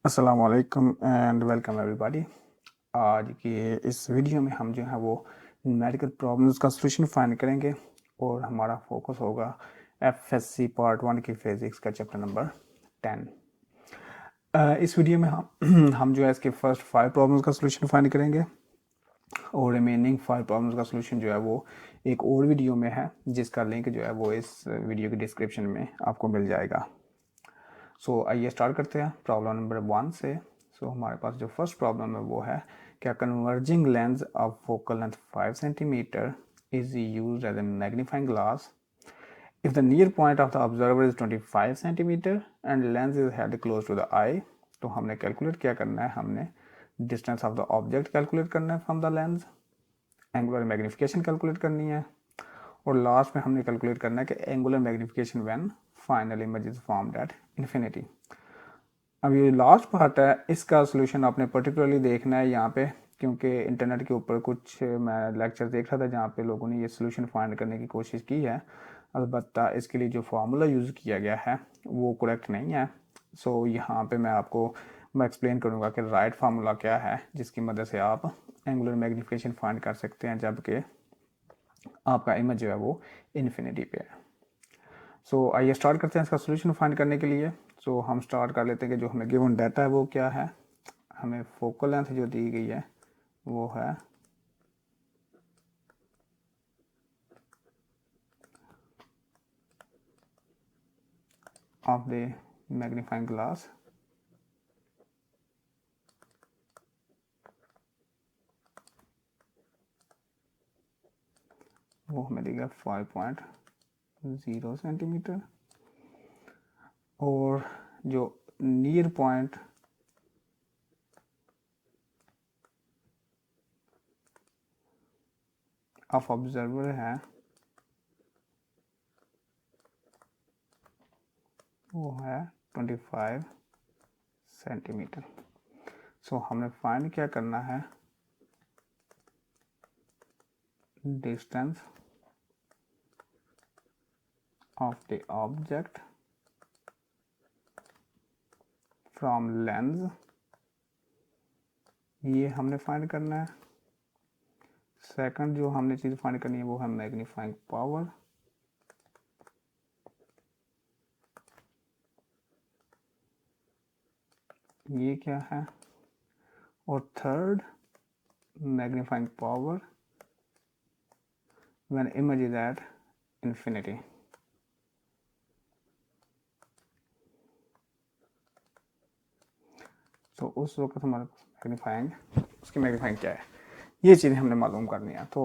अस्सलाम वालेकुम and welcome everybody. आज की इस वीडियो में हम जो है वो न्यूमेरिकल प्रॉब्लम्स का सॉल्यूशन फाइंड करेंगे और हमारा फोकस होगा एफएससी पार्ट 1 की फिजिक्स का चैप्टर नंबर 10। इस वीडियो में हम जो है इसके फर्स्ट 5 प्रॉब्लम्स का सॉल्यूशन फाइंड करेंगे और रिमेनिंग 5 प्रॉब्लम्स का सॉल्यूशन जो है वो एक और वीडियो में है जिसका लिंक जो है वो इस वीडियो के डिस्क्रिप्शन में आपको मिल जाएगा। सो आइए स्टार्ट करते हैं प्रॉब्लम नंबर 1 से। हमारे पास जो फर्स्ट प्रॉब्लम है वो है क्या converging lens of focal length 5 centimetre is used as a magnifying glass if the near point of the observer is 25 centimetre and lens is held close to the eye. तो हमने calculate क्या करना है, हमने distance of the object calculate करना है from the lens, angular magnification calculate करनी है और लास्ट में हमने कैलकुलेट करना है कि angular magnification when final image is formed at infinity. अब ये लास्ट पार्ट है, इसका सोल्यूशन आपने पर्टिकुलरली देखना है यहाँ पे, क्योंकि इंटरनेट के ऊपर कुछ मैं लेक्चर देख रहा था जहाँ पे लोगों ने ये सोल्यूशन फाइंड करने की कोशिश की है। अलबत्ता इसके लिए जो फार्मूला यूज़ किया गया है वो करेक्ट नहीं है। यहाँ पे मैं आपको एक्सप्लेन करूँगा कि राइट फार्मूला क्या है जिसकी मदद से आप एंगुलर मैग्निफिकेशन फाइंड कर सकते हैं जबकि आपका इमेज जो है वो इन्फिनिटी पे है। आइए स्टार्ट करते हैं इसका सोल्यूशन फाइंड करने के लिए। हम स्टार्ट कर लेते हैं कि जो हमें गिवन डाटा है वो क्या है। हमें फोकल लेंथ जो दी गई है वो है ऑफ द मैग्नीफाइंग ग्लास वो हमें देगा 5.0 सेंटीमीटर और जो नियर पॉइंट ऑफ ऑब्जर्वर है वो है 25 सेंटीमीटर। हमने फाइंड क्या करना है, distance of the object from lens, ये हमने फाइंड करना है। सेकंड जो हमने चीज़ फाइंड करनी है वो है मैग्नीफाइंग पावर, ये क्या है, और third magnifying power when image is at infinity. उस वक्त हमारे पास उसकी मैग्नीफाइंग क्या है, ये चीज़ें हमने मालूम करनी है। तो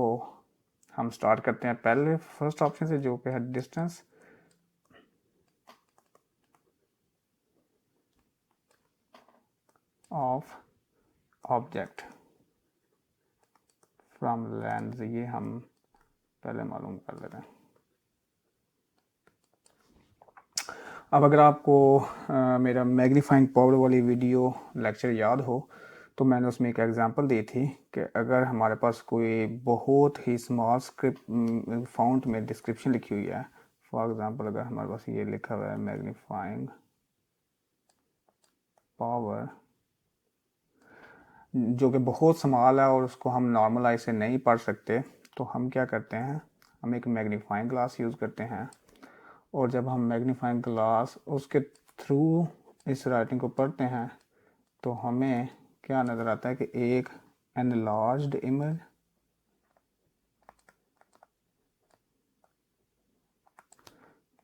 हम स्टार्ट करते हैं पहले फर्स्ट ऑप्शन से जो कि है distance of object from lens, ये हम पहले मालूम कर लेते हैं। अब अगर आपको मेरा मैग्नीफाइंग पावर वाली वीडियो लेक्चर याद हो तो मैंने उसमें एक एग्जांपल दी थी कि अगर हमारे पास कोई बहुत ही स्मॉल स्क्रिप्ट फॉन्ट में डिस्क्रिप्शन लिखी हुई है, फॉर एग्जांपल अगर हमारे पास ये लिखा हुआ है मैग्नीफाइंग पावर जो कि बहुत स्मॉल है और उसको हम नॉर्मल आई से नहीं पढ़ सकते, तो हम क्या करते हैं, हम एक मैग्नीफाइंग ग्लास यूज़ करते हैं और जब हम मैग्नीफाइंग ग्लास उसके थ्रू इस राइटिंग को पढ़ते हैं तो हमें क्या नज़र आता है कि एक एनलार्ज्ड इमेज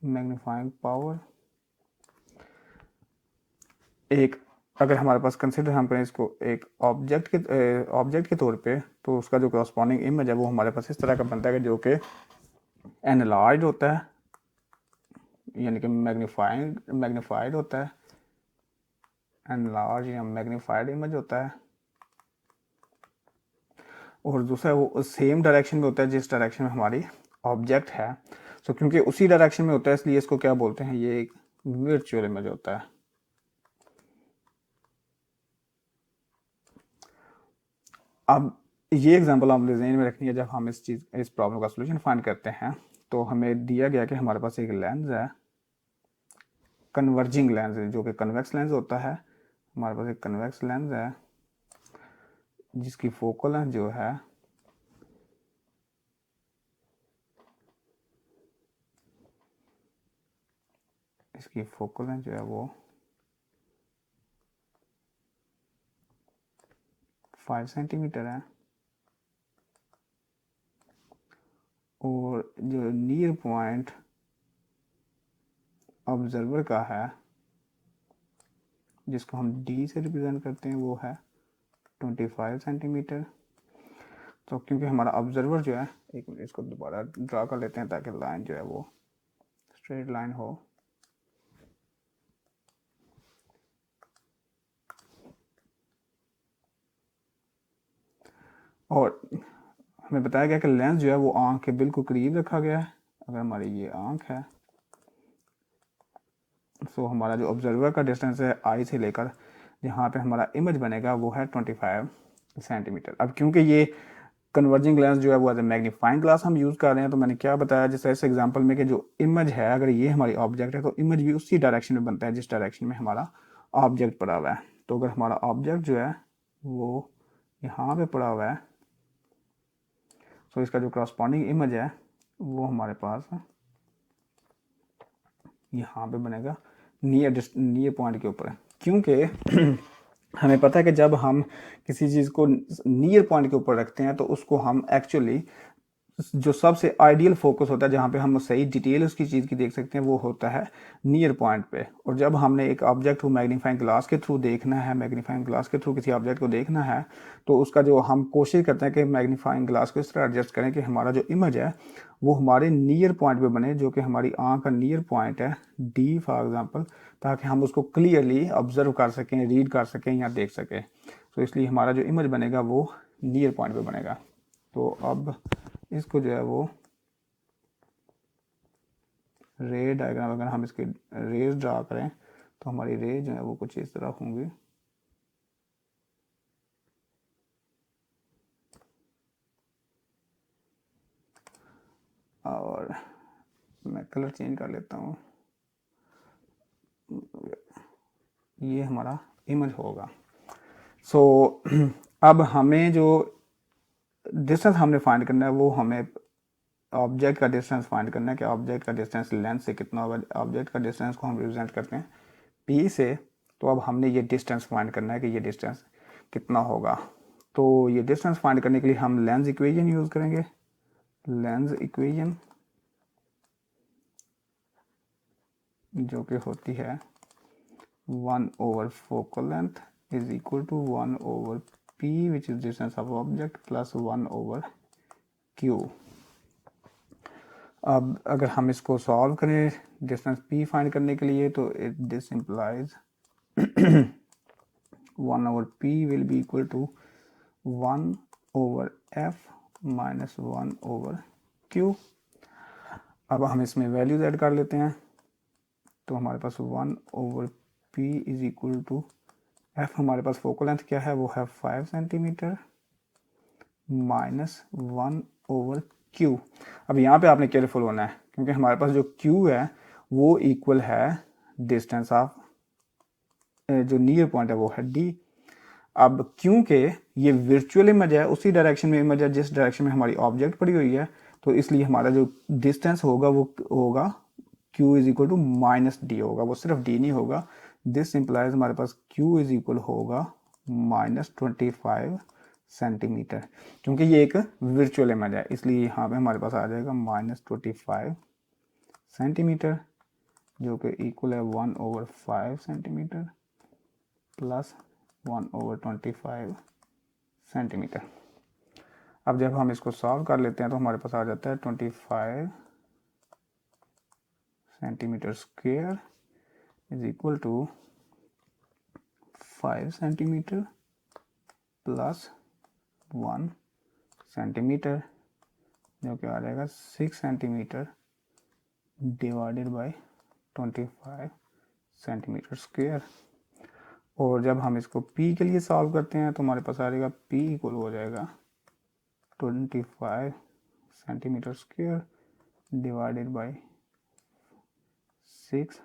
मैग्नीफाइंग पावर एक, अगर हमारे पास कंसिडर हम करें इसको एक ऑब्जेक्ट के तौर पे, तो उसका जो कॉरस्पॉन्डिंग इमेज है वो हमारे पास इस तरह का बनता है जो कि एनलार्ज होता है, यानी कि मैग्नीफाइड होता है, एनलार्ज या मैग्नीफाइड इमेज होता है। और दूसरा वो सेम डायरेक्शन में होता है जिस डायरेक्शन में हमारी ऑब्जेक्ट है। क्योंकि उसी डायरेक्शन में होता है इसलिए इसको क्या बोलते हैं, ये एक वर्चुअल इमेज होता है। अब ये एग्जांपल आपने ज़हन में रखनी है जब हम इस प्रॉब्लम का सॉल्यूशन फाइंड करते हैं। तो हमें दिया गया कि हमारे पास एक लेंस है, कन्वर्जिंग लेंस जो कि कन्वेक्स लेंस होता है, हमारे पास एक कन्वेक्स लेंस है जिसकी फोकल लेंथ जो है इसकी फोकल लेंथ जो है वो 5 सेंटीमीटर है, और जो नियर पॉइंट ऑब्जर्वर का है जिसको हम डी से रिप्रेजेंट करते हैं वो है 25 सेंटीमीटर। तो क्योंकि हमारा ऑब्जर्वर जो है, एक मिनट इसको दोबारा ड्रा कर लेते हैं ताकि लाइन जो है वो स्ट्रेट लाइन हो। और हमें बताया गया कि लेंस जो है वो आंख के बिल्कुल करीब रखा गया है। अगर हमारी ये आंख है तो हमारा जो ऑब्जर्वर का डिस्टेंस है आई से लेकर जहाँ पे हमारा इमेज बनेगा वो है 25 सेंटीमीटर। अब क्योंकि ये कन्वर्जिंग लेंस जो है वो एज ए मैग्नीफाइंग ग्लास हम यूज़ कर रहे हैं, तो मैंने क्या बताया जैसे इस एग्जांपल में कि जो इमेज है अगर ये हमारी ऑब्जेक्ट है तो इमेज भी उसी डायरेक्शन में बनता है जिस डायरेक्शन में हमारा ऑब्जेक्ट पड़ा हुआ है। तो अगर हमारा ऑब्जेक्ट जो है वो यहाँ पे पड़ा हुआ है तो इसका जो करस्पॉन्डिंग इमेज है वो हमारे पास यहाँ पे बनेगा नियर पॉइंट के ऊपर, क्योंकि हमें पता है कि जब हम किसी चीज़ को नियर पॉइंट के ऊपर रखते हैं तो उसको हम एक्चुअली जो सबसे आइडियल फोकस होता है जहाँ पे हम सही डिटेल उसकी चीज़ की देख सकते हैं वो होता है नियर पॉइंट पे। और जब हमने एक ऑब्जेक्ट को मैग्नीफाइंग ग्लास के थ्रू देखना है, मैग्नीफाइंग ग्लास के थ्रू किसी ऑब्जेक्ट को देखना है, तो उसका जो हम कोशिश करते हैं कि मैग्नीफाइंग ग्लास को इस तरह एडजस्ट करें कि हमारा जो इमेज है वो हमारे नियर पॉइंट पे बने, जो कि हमारी आंख का नियर पॉइंट है डी फॉर एग्जांपल, ताकि हम उसको क्लियरली ऑब्जर्व कर सकें, रीड कर सकें या देख सकें। तो इसलिए हमारा जो इमेज बनेगा वो नियर पॉइंट पे बनेगा। तो अब इसको जो है वो रे डायग्राम अगर हम इसके रेज ड्रा करें तो हमारी रे जो है वो कुछ इस तरह होंगी। और मैं कलर चेंज कर लेता हूँ, ये हमारा इमेज होगा। सो अब हमें जो डिस्टेंस हमने फाइंड करना है वो हमें ऑब्जेक्ट का डिस्टेंस फाइंड करना है कि ऑब्जेक्ट का डिस्टेंस लेंस से कितना होगा। ऑब्जेक्ट का डिस्टेंस को हम रिप्रेजेंट करते हैं पी से। तो अब हमने ये डिस्टेंस फाइंड करना है कि ये डिस्टेंस कितना होगा। तो ये डिस्टेंस फाइंड करने के लिए हम लेंस इक्वेशन यूज़ करेंगे। लेंस इक्वेशन जो कि होती है 1/4 focal length is equal to 1/p which is distance of object plus 1/q। अब अगर हम इसको सॉल्व करें डिस्टेंस p फाइंड करने के लिए तो this implies 1/p will be equal to 1/f minus 1/q। अब हम इसमें वैल्यूज ऐड कर लेते हैं तो हमारे पास 1/p is equal to f, हमारे पास फोकल लेंथ क्या है वो है 5 सेंटीमीटर माइनस 1/q। अब यहाँ पे आपने केयरफुल होना है क्योंकि हमारे पास जो q है वो इक्वल है डिस्टेंस ऑफ जो नियर पॉइंट है वो है d। अब क्योंकि ये वर्चुअल इमेज है उसी डायरेक्शन में इमेज है जिस डायरेक्शन में हमारी ऑब्जेक्ट पड़ी हुई है, तो इसलिए हमारा जो डिस्टेंस होगा वो होगा q is equal to minus D होगा, वो सिर्फ d नहीं होगा। दिस इंप्लाइज हमारे पास q इज इक्वल होगा -25 सेंटीमीटर, क्योंकि ये एक वर्चुअल इमेज है इसलिए यहाँ पे हमारे पास आ जाएगा -25 सेंटीमीटर जो कि इक्वल है 1/5 सेंटीमीटर प्लस 1/25 सेंटीमीटर। अब जब हम इसको सॉल्व कर लेते हैं तो हमारे पास आ जाता है 25 centimetre square is equal to 5 centimetre plus 1 centimetre जो कि आ जाएगा 6 centimetre divided by 25 centimetre square. और जब हम इसको p के लिए सॉल्व करते हैं तो हमारे पास आ जाएगा p इक्वल हो जाएगा 25 सेंटीमीटर स्क्वायर डिवाइडेड बाय 6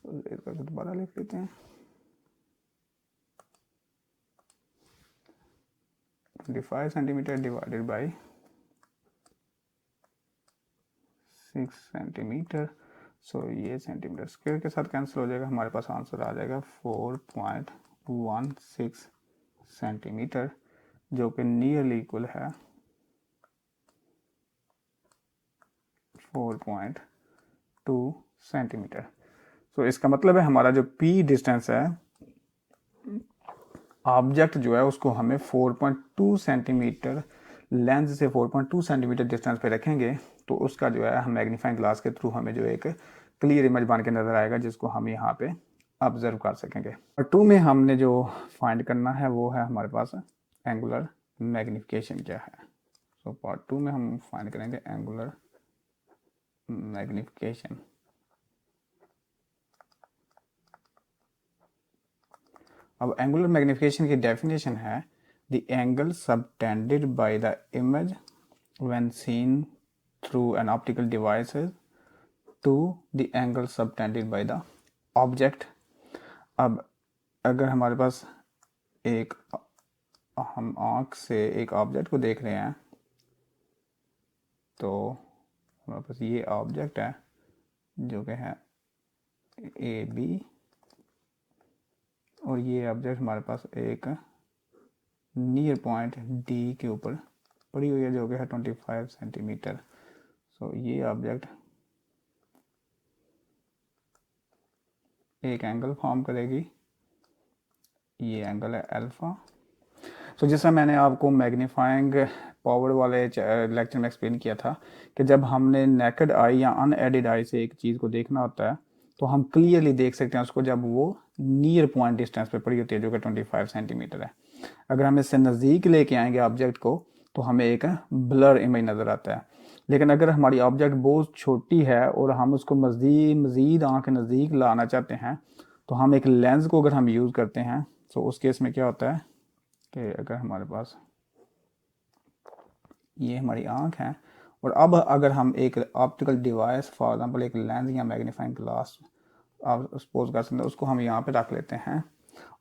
इसको रेड करके दोबारा लिख लेते हैं 25 सेंटीमीटर डिवाइडेड बाई 6 सेंटीमीटर। सो ये सेंटीमीटर स्क्वायर के साथ कैंसिल हो जाएगा, हमारे पास आंसर आ जाएगा 4.16 सेंटीमीटर, जो कि नियरली इक्वल है 4.2 सेंटीमीटर। सो इसका मतलब है हमारा जो पी डिस्टेंस है ऑब्जेक्ट जो है उसको हमें 4.2 सेंटीमीटर लेंस से 4.2 सेंटीमीटर डिस्टेंस पे रखेंगे तो उसका जो है हम मैग्नीफाइंग ग्लास के थ्रू हमें जो एक क्लियर इमेज बन के नज़र आएगा जिसको हम यहाँ पे ऑब्जर्व कर सकेंगे। और 2 में हमने जो फाइंड करना है वो है हमारे पास एंगुलर मैग्निफिकेशन क्या है। सो पार्ट 2 में हम फाइंड करेंगे एंगुलर मैग्निफिकेशन। अब एंगुलर मैग्निफिकेशन की डेफिनेशन है the angle subtended by the image when seen through an optical device to the angle subtended by the object. अब अगर हमारे पास एक हम आँख से एक ऑब्जेक्ट को देख रहे हैं तो हमारे पास ये ऑब्जेक्ट है जो कि है ए बी और ये ऑब्जेक्ट हमारे पास एक नियर पॉइंट डी के ऊपर पड़ी हुई है जो कि है 25 सेंटीमीटर। सो ये ऑब्जेक्ट एक एंगल फॉर्म करेगी, ये एंगल है अल्फा। सो जैसा मैंने आपको मैग्नीफाइंग पावर वाले लेक्चर में एक्सप्लेन किया था कि जब हमने नेकेड आई या अनएडेड आई से एक चीज़ को देखना होता है तो हम क्लियरली देख सकते हैं उसको जब वो नियर पॉइंट डिस्टेंस पे पड़ी होती है जो कि 25 सेंटीमीटर है। अगर हम इससे नज़दीक लेके आएंगे ऑब्जेक्ट को तो हमें एक ब्लर इमेज नज़र आता है, लेकिन अगर हमारी ऑब्जेक्ट बहुत छोटी है और हम उसको मज़ीद आँख के नज़दीक लाना चाहते हैं तो हम एक लेंस को अगर हम यूज़ करते हैं तो उस केस में क्या होता है कि अगर हमारे पास ये हमारी आँख है और अब अगर हम एक ऑप्टिकल डिवाइस फॉर एग्जांपल एक लेंस या मैग्नीफाइंग ग्लास आप सपोज कर सकते हैं उसको हम यहाँ पे रख लेते हैं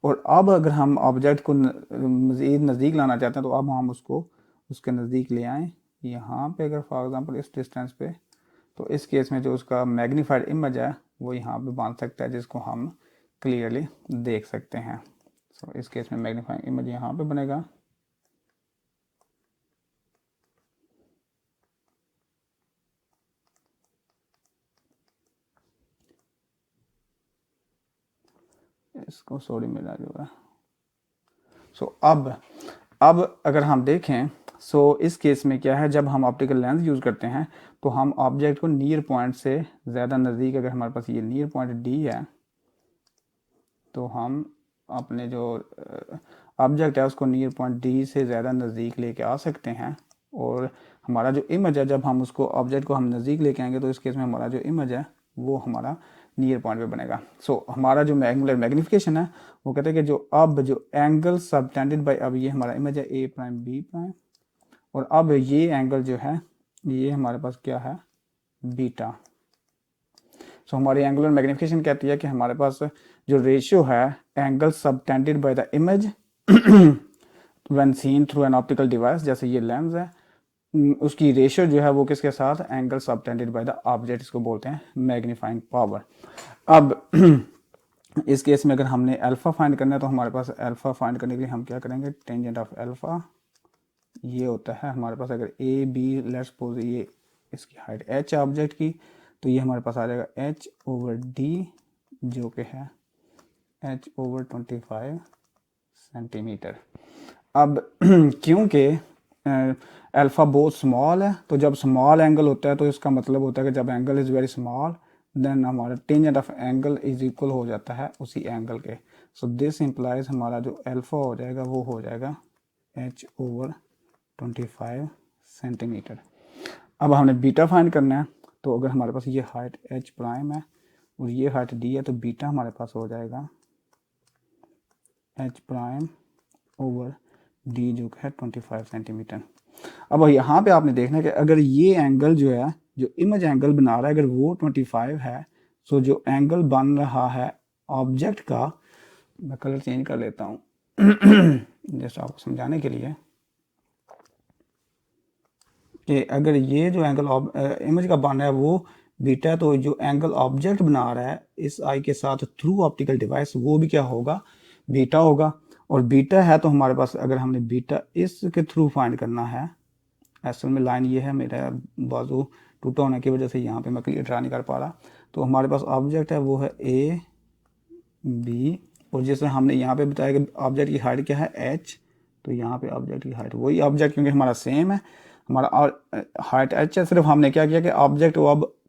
और अब अगर हम ऑब्जेक्ट को मज़ीद नज़दीक लाना चाहते हैं तो अब हम उसको उसके नज़दीक ले आएँ यहाँ पे अगर फॉर एग्जांपल इस डिस्टेंस पे, तो इस केस में जो उसका मैग्नीफाइड इमेज है वो यहाँ पे बन सकता है जिसको हम क्लियरली देख सकते हैं। सो इस केस में मैग्नीफाइंग इमेज यहाँ पे बनेगा इसको सॉरी मिला जो है। सो अब अगर हम देखें इस केस में क्या है जब हम ऑप्टिकल लेंस यूज़ करते हैं तो हम ऑब्जेक्ट को नियर पॉइंट से ज़्यादा नज़दीक, अगर हमारे पास ये नियर पॉइंट डी है तो हम अपने जो ऑब्जेक्ट है उसको नियर पॉइंट डी से ज़्यादा नज़दीक लेके आ सकते हैं और हमारा जो इमेज है जब हम उसको ऑब्जेक्ट को हम नज़दीक लेके आएंगे तो इस केस में हमारा जो इमेज है वो हमारा नियर पॉइंट पे बनेगा। हमारा जो एंगुलर मैग्निफिकेशन है वो कहते हैं कि जो एंगल सबटेंडेड बाय, अब ये हमारा इमेज है ए प्राइम बी प्राइम और अब ये एंगल जो है ये हमारे पास क्या है बीटा। हमारी एंगुलर मैग्निफिकेशन कहती है कि हमारे पास जो रेशियो है angle subtended by the image when seen through an optical device, जैसे ये लेंस है उसकी रेशियो जो है वो किसके साथ angle subtended by the object, इसको बोलते हैं मैग्नीफाइंग पावर। अब इस केस में अगर हमने अल्फा फाइंड करना है तो हमारे पास अल्फा फाइंड करने के लिए हम क्या करेंगे टेंजेंट ऑफ अल्फा ये होता है हमारे पास, अगर ए बी लेट्स सपोज ये इसकी हाइट एच ऑब्जेक्ट की तो ये हमारे पास आ जाएगा एच ओवर डी जो कि है एच ओवर 25 सेंटीमीटर। अब क्योंकि अल्फ़ा बहुत स्मॉल है तो जब स्मॉल एंगल होता है तो इसका मतलब होता है कि जब angle is very small then हमारा tangent of angle is equal हो जाता है उसी एंगल के। सो दिस इम्प्लाइज हमारा जो अल्फ़ा हो जाएगा वो हो जाएगा एच ओवर 25 सेंटीमीटर। अब हमने बीटा फाइंड करना है तो अगर हमारे पास ये हाइट एच प्राइम है और ये हाइट डी है तो बीटा हमारे पास हो जाएगा एच प्राइम ओवर डी जो है 25 सेंटीमीटर। अब यहाँ पे आपने देखना है कि अगर ये एंगल जो है जो इमेज एंगल बना रहा है अगर वो 25 है सो जो एंगल बन रहा है ऑब्जेक्ट का, मैं कलर चेंज कर लेता हूँ जैसे आपको समझाने के लिए कि अगर ये जो एंगल इमेज का बन रहा है वो बीटा है, तो जो एंगल ऑब्जेक्ट बना रहा है इस आई के साथ थ्रू ऑप्टिकल डिवाइस वो भी क्या होगा, बीटा होगा। और बीटा है तो हमारे पास अगर हमने बीटा इसके थ्रू फाइंड करना है, असल में लाइन ये है, मेरा बाजू टूटा होने की वजह से यहाँ पे मैं क्लियर ड्रा नहीं कर पा रहा। तो हमारे पास ऑब्जेक्ट है वो है ए बी, और जैसे हमने यहाँ पे बताया कि ऑब्जेक्ट की हाइट क्या है एच, तो यहाँ पे ऑब्जेक्ट की हाइट वही ऑब्जेक्ट क्योंकि हमारा सेम है, हमारा हाइट एच है, सिर्फ हमने क्या किया कि ऑब्जेक्ट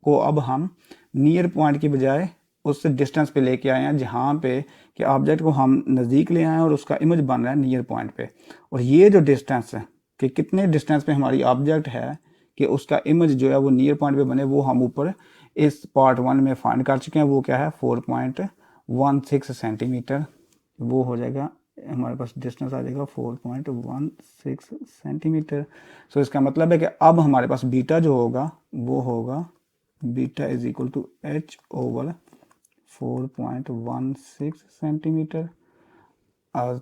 को अब हम नियर पॉइंट की बजाय उससे डिस्टेंस पे लेके आए हैं, जहाँ पे कि ऑब्जेक्ट को हम नज़दीक ले आए हैं और उसका इमेज बन रहा है नियर पॉइंट पे। और ये जो डिस्टेंस है कि कितने डिस्टेंस पे हमारी ऑब्जेक्ट है कि उसका इमेज जो है वो नियर पॉइंट पे बने, वो हम ऊपर इस पार्ट 1 में फाइंड कर चुके हैं। वो क्या है 4.16 सेंटीमीटर, वो हो जाएगा हमारे पास डिस्टेंस आ जाएगा 4.16 सेंटीमीटर। सो इसका मतलब है कि अब हमारे पास बीटा जो होगा वो होगा beta is equal to H over 4.16 centimetre.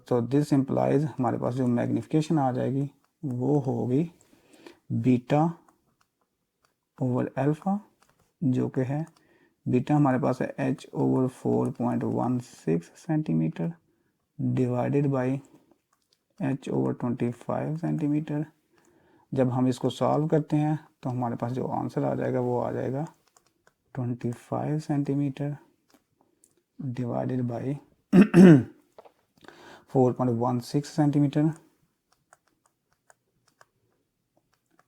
तो दिस इम्प्लाइज हमारे पास जो मैग्निफिकेशन आ जाएगी वो होगी बीटा ओवर अल्फा, जो कि है बीटा हमारे पास है H over 4.16 centimetre divided by H over 25 centimetre. जब हम इसको सॉल्व करते हैं तो हमारे पास जो आंसर आ जाएगा वो आ जाएगा 25 सेंटीमीटर डिवाइडेड बाई 4.16 सेंटीमीटर,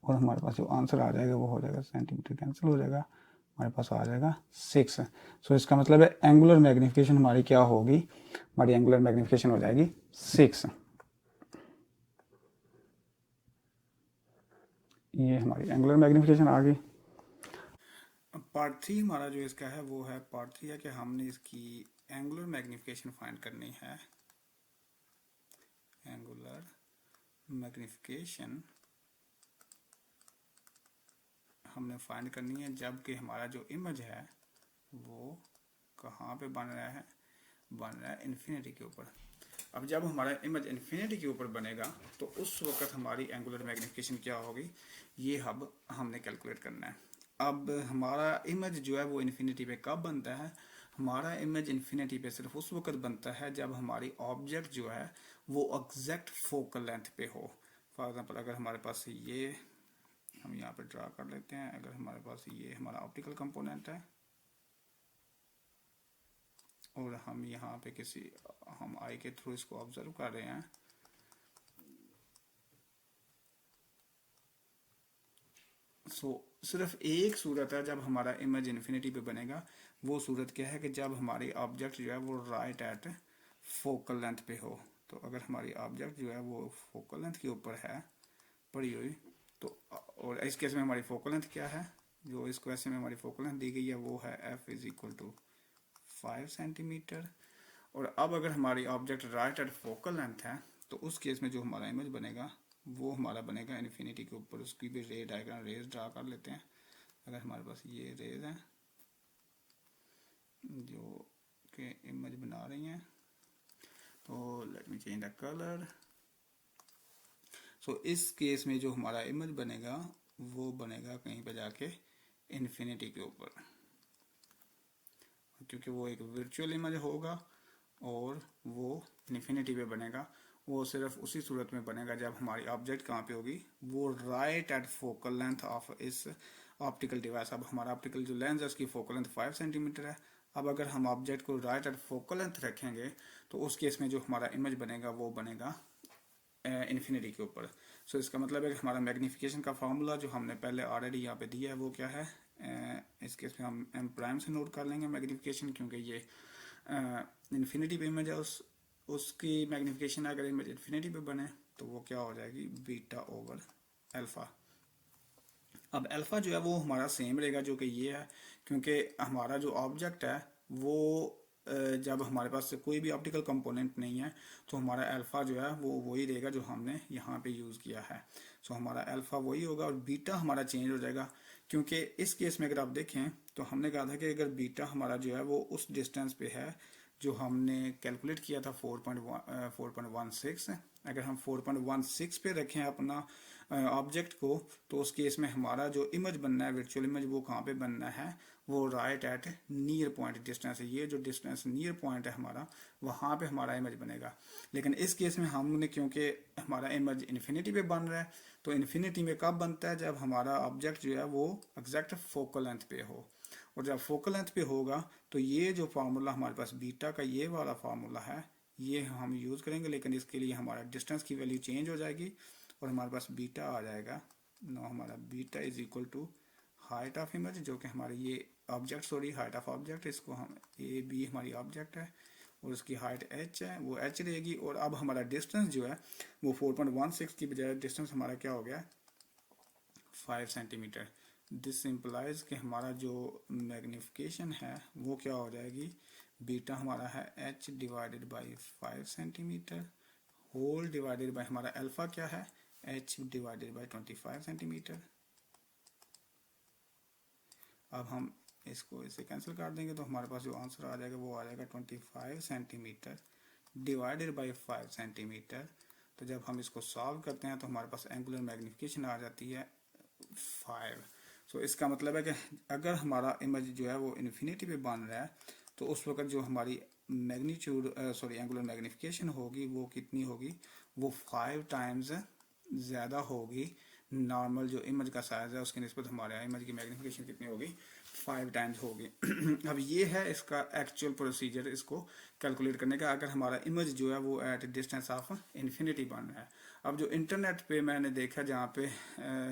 और हमारे पास जो आंसर आ जाएगा वो हो जाएगा, सेंटीमीटर कैंसिल हो जाएगा, हमारे पास आ जाएगा 6। सो इसका मतलब है एंगुलर मैग्निफिकेशन हमारी क्या होगी, हमारी एंगुलर मैग्निफिकेशन हो जाएगी 6। ये हमारी एंगुलर मैग्निफिकेशन आ गई। पार्ट 3 हमारा जो इसका है वो है पार्ट 3 है कि हमने इसकी एंगुलर मैग्निफिकेशन फाइंड करनी है। एंगुलर मैग्निफिकेशन हमने फाइंड करनी है जबकि हमारा जो इमेज है वो कहाँ पे बन रहा है इन्फिनिटी के ऊपर। अब जब हमारा इमेज इन्फिनिटी के ऊपर बनेगा तो उस वक्त हमारी एंगुलर मैग्निफिकेशन क्या होगी, ये अब हमने कैलकुलेट करना है। अब हमारा इमेज जो है वो इन्फिनिटी पे कब बनता है, हमारा इमेज इन्फिनिटी पे सिर्फ उस वक्त बनता है जब हमारी ऑब्जेक्ट जो है वो एग्जैक्ट फोकल लेंथ पे हो। फॉर एग्जांपल अगर हमारे पास ये हम यहाँ पे ड्रा कर लेते हैं, अगर हमारे पास ये हमारा ऑप्टिकल कंपोनेंट है और हम यहाँ पे हम आई के थ्रू इसको ऑब्जर्व कर रहे हैं, सिर्फ एक सूरत है जब हमारा इमेज इन्फिनिटी पे बनेगा। वो सूरत क्या है कि जब हमारी ऑब्जेक्ट जो है वो राइट एट फोकल लेंथ पे हो। तो अगर हमारी ऑब्जेक्ट जो है वो फोकल लेंथ के ऊपर है पड़ी हुई, तो और इस केस में हमारी फोकल लेंथ क्या है, जो इस क्वेश्चन में हमारी फोकल लेंथ दी गई है वो है F is equal to 5 centimetre. और अब अगर हमारी object right at focal length है तो उस केस में जो हमारा इमेज बनेगा वो हमारा बनेगा इन्फिनिटी के ऊपर। उसकी भी रे डायग्राम रेज ड्रा कर लेते हैं। अगर हमारे पास ये रेज हैं जो कि इमेज बना रही हैं, तो let me change the colour. So इस केस में जो हमारा इमेज बनेगा वो बनेगा कहीं पे जाके इन्फिनिटी के ऊपर, क्योंकि वो एक वर्चुअल इमेज होगा और वो इन्फिनिटी पे बनेगा। वो सिर्फ उसी सूरत में बनेगा जब हमारी ऑब्जेक्ट कहाँ पे होगी, वो right at focal length of इस ऑप्टिकल डिवाइस। अब हमारा ऑप्टिकल जो लेंस है उसकी फोकल लेंथ 5 सेंटीमीटर है। अब अगर हम ऑब्जेक्ट को राइट एट फोकल लेंथ रखेंगे तो उस केस में जो हमारा इमेज बनेगा वो बनेगा इन्फिनिटी के ऊपर। सो इसका मतलब है कि हमारा मैग्निफिकेशन का फार्मूला जो हमने पहले ऑलरेडी यहाँ पे दिया है वो क्या है, इस केस में हम एम प्राइम से नोट कर लेंगे मैग्निफिकेशन, क्योंकि ये इन्फिनिटी पे इमेज है, उसकी मैग्निफिकेशन अगर इमेज इन्फिनिटी पे बने तो वो क्या हो जाएगी बीटा ओवर अल्फा। अब अल्फा जो है वो हमारा सेम रहेगा जो कि ये है, क्योंकि हमारा जो ऑब्जेक्ट है वो जब हमारे पास कोई भी ऑप्टिकल कंपोनेंट नहीं है तो हमारा अल्फा जो है वो वही रहेगा जो हमने यहाँ पे यूज़ किया है। सो हमारा अल्फा वही होगा और बीटा हमारा चेंज हो जाएगा, क्योंकि इस केस में अगर आप देखें तो हमने कहा था कि अगर बीटा हमारा जो है वो उस डिस्टेंस पे है जो हमने कैलकुलेट किया था 4.16, अगर हम 4.16 पे रखें अपना ऑब्जेक्ट को, तो उस केस में हमारा जो इमेज बनना है, वर्चुअल इमेज, वो कहाँ पे बनना है, वो right at near point distance है। ये जो डिस्टेंस नियर पॉइंट है हमारा, वहाँ पे हमारा इमेज बनेगा। लेकिन इस केस में हमने, क्योंकि हमारा इमेज इन्फिनिटी पे बन रहा है, तो इन्फिनिटी में कब बनता है, जब हमारा ऑब्जेक्ट जो है वो एग्जैक्ट फोकल लेंथ पे हो। और जब फोकल लेंथ पे होगा तो ये जो फार्मूला हमारे पास बीटा का ये वाला फार्मूला है, ये हम यूज़ करेंगे। लेकिन इसके लिए हमारा डिस्टेंस की वैल्यू चेंज हो जाएगी और हमारे पास बीटा आ जाएगा। नो, हमारा beta is equal to height of image, जो कि हमारे ये object, sorry, height of object, इसको हम ए बी हमारी ऑब्जेक्ट है और उसकी हाइट h है, वो h रहेगी। और अब हमारा डिस्टेंस जो है वो 4.16 की बजाय डिस्टेंस हमारा क्या हो गया, 5 सेंटीमीटर। दिस सिंपलाइज कि हमारा जो मैग्निफिकेशन है वो क्या हो जाएगी, बीटा हमारा है h divided by 5 centimetre whole divided by हमारा अल्फा क्या है, h डिवाइडेड बाई 25 सेंटीमीटर। अब हम इसको इससे कैंसिल कर देंगे तो हमारे पास जो आंसर आ जाएगा वो आ जाएगा 25 सेंटीमीटर डिवाइडेड बाई 5 सेंटीमीटर। तो जब हम इसको सॉल्व करते हैं तो हमारे पास एंगुलर मैग्निफिकेशन आ जाती है 5। सो इसका मतलब है कि अगर हमारा इमेज जो है वो इन्फिनिटी पे बन रहा है तो उस वक्त जो हमारी मैग्नीट्यूड सॉरी एंगुलर मैग्निफिकेशन होगी वो कितनी होगी, वो 5 टाइम्स ज़्यादा होगी। नॉर्मल जो इमेज का साइज है उसकी निस्बत हमारे इमेज की मैग्निफिकेशन कितनी होगी, 5 टाइम्स होगी। अब ये है इसका एक्चुअल प्रोसीजर इसको कैलकुलेट करने का, अगर हमारा इमेज जो है वो एट डिस्टेंस ऑफ इन्फिनिटी बन रहा है। अब जो इंटरनेट पे मैंने देखा जहाँ पे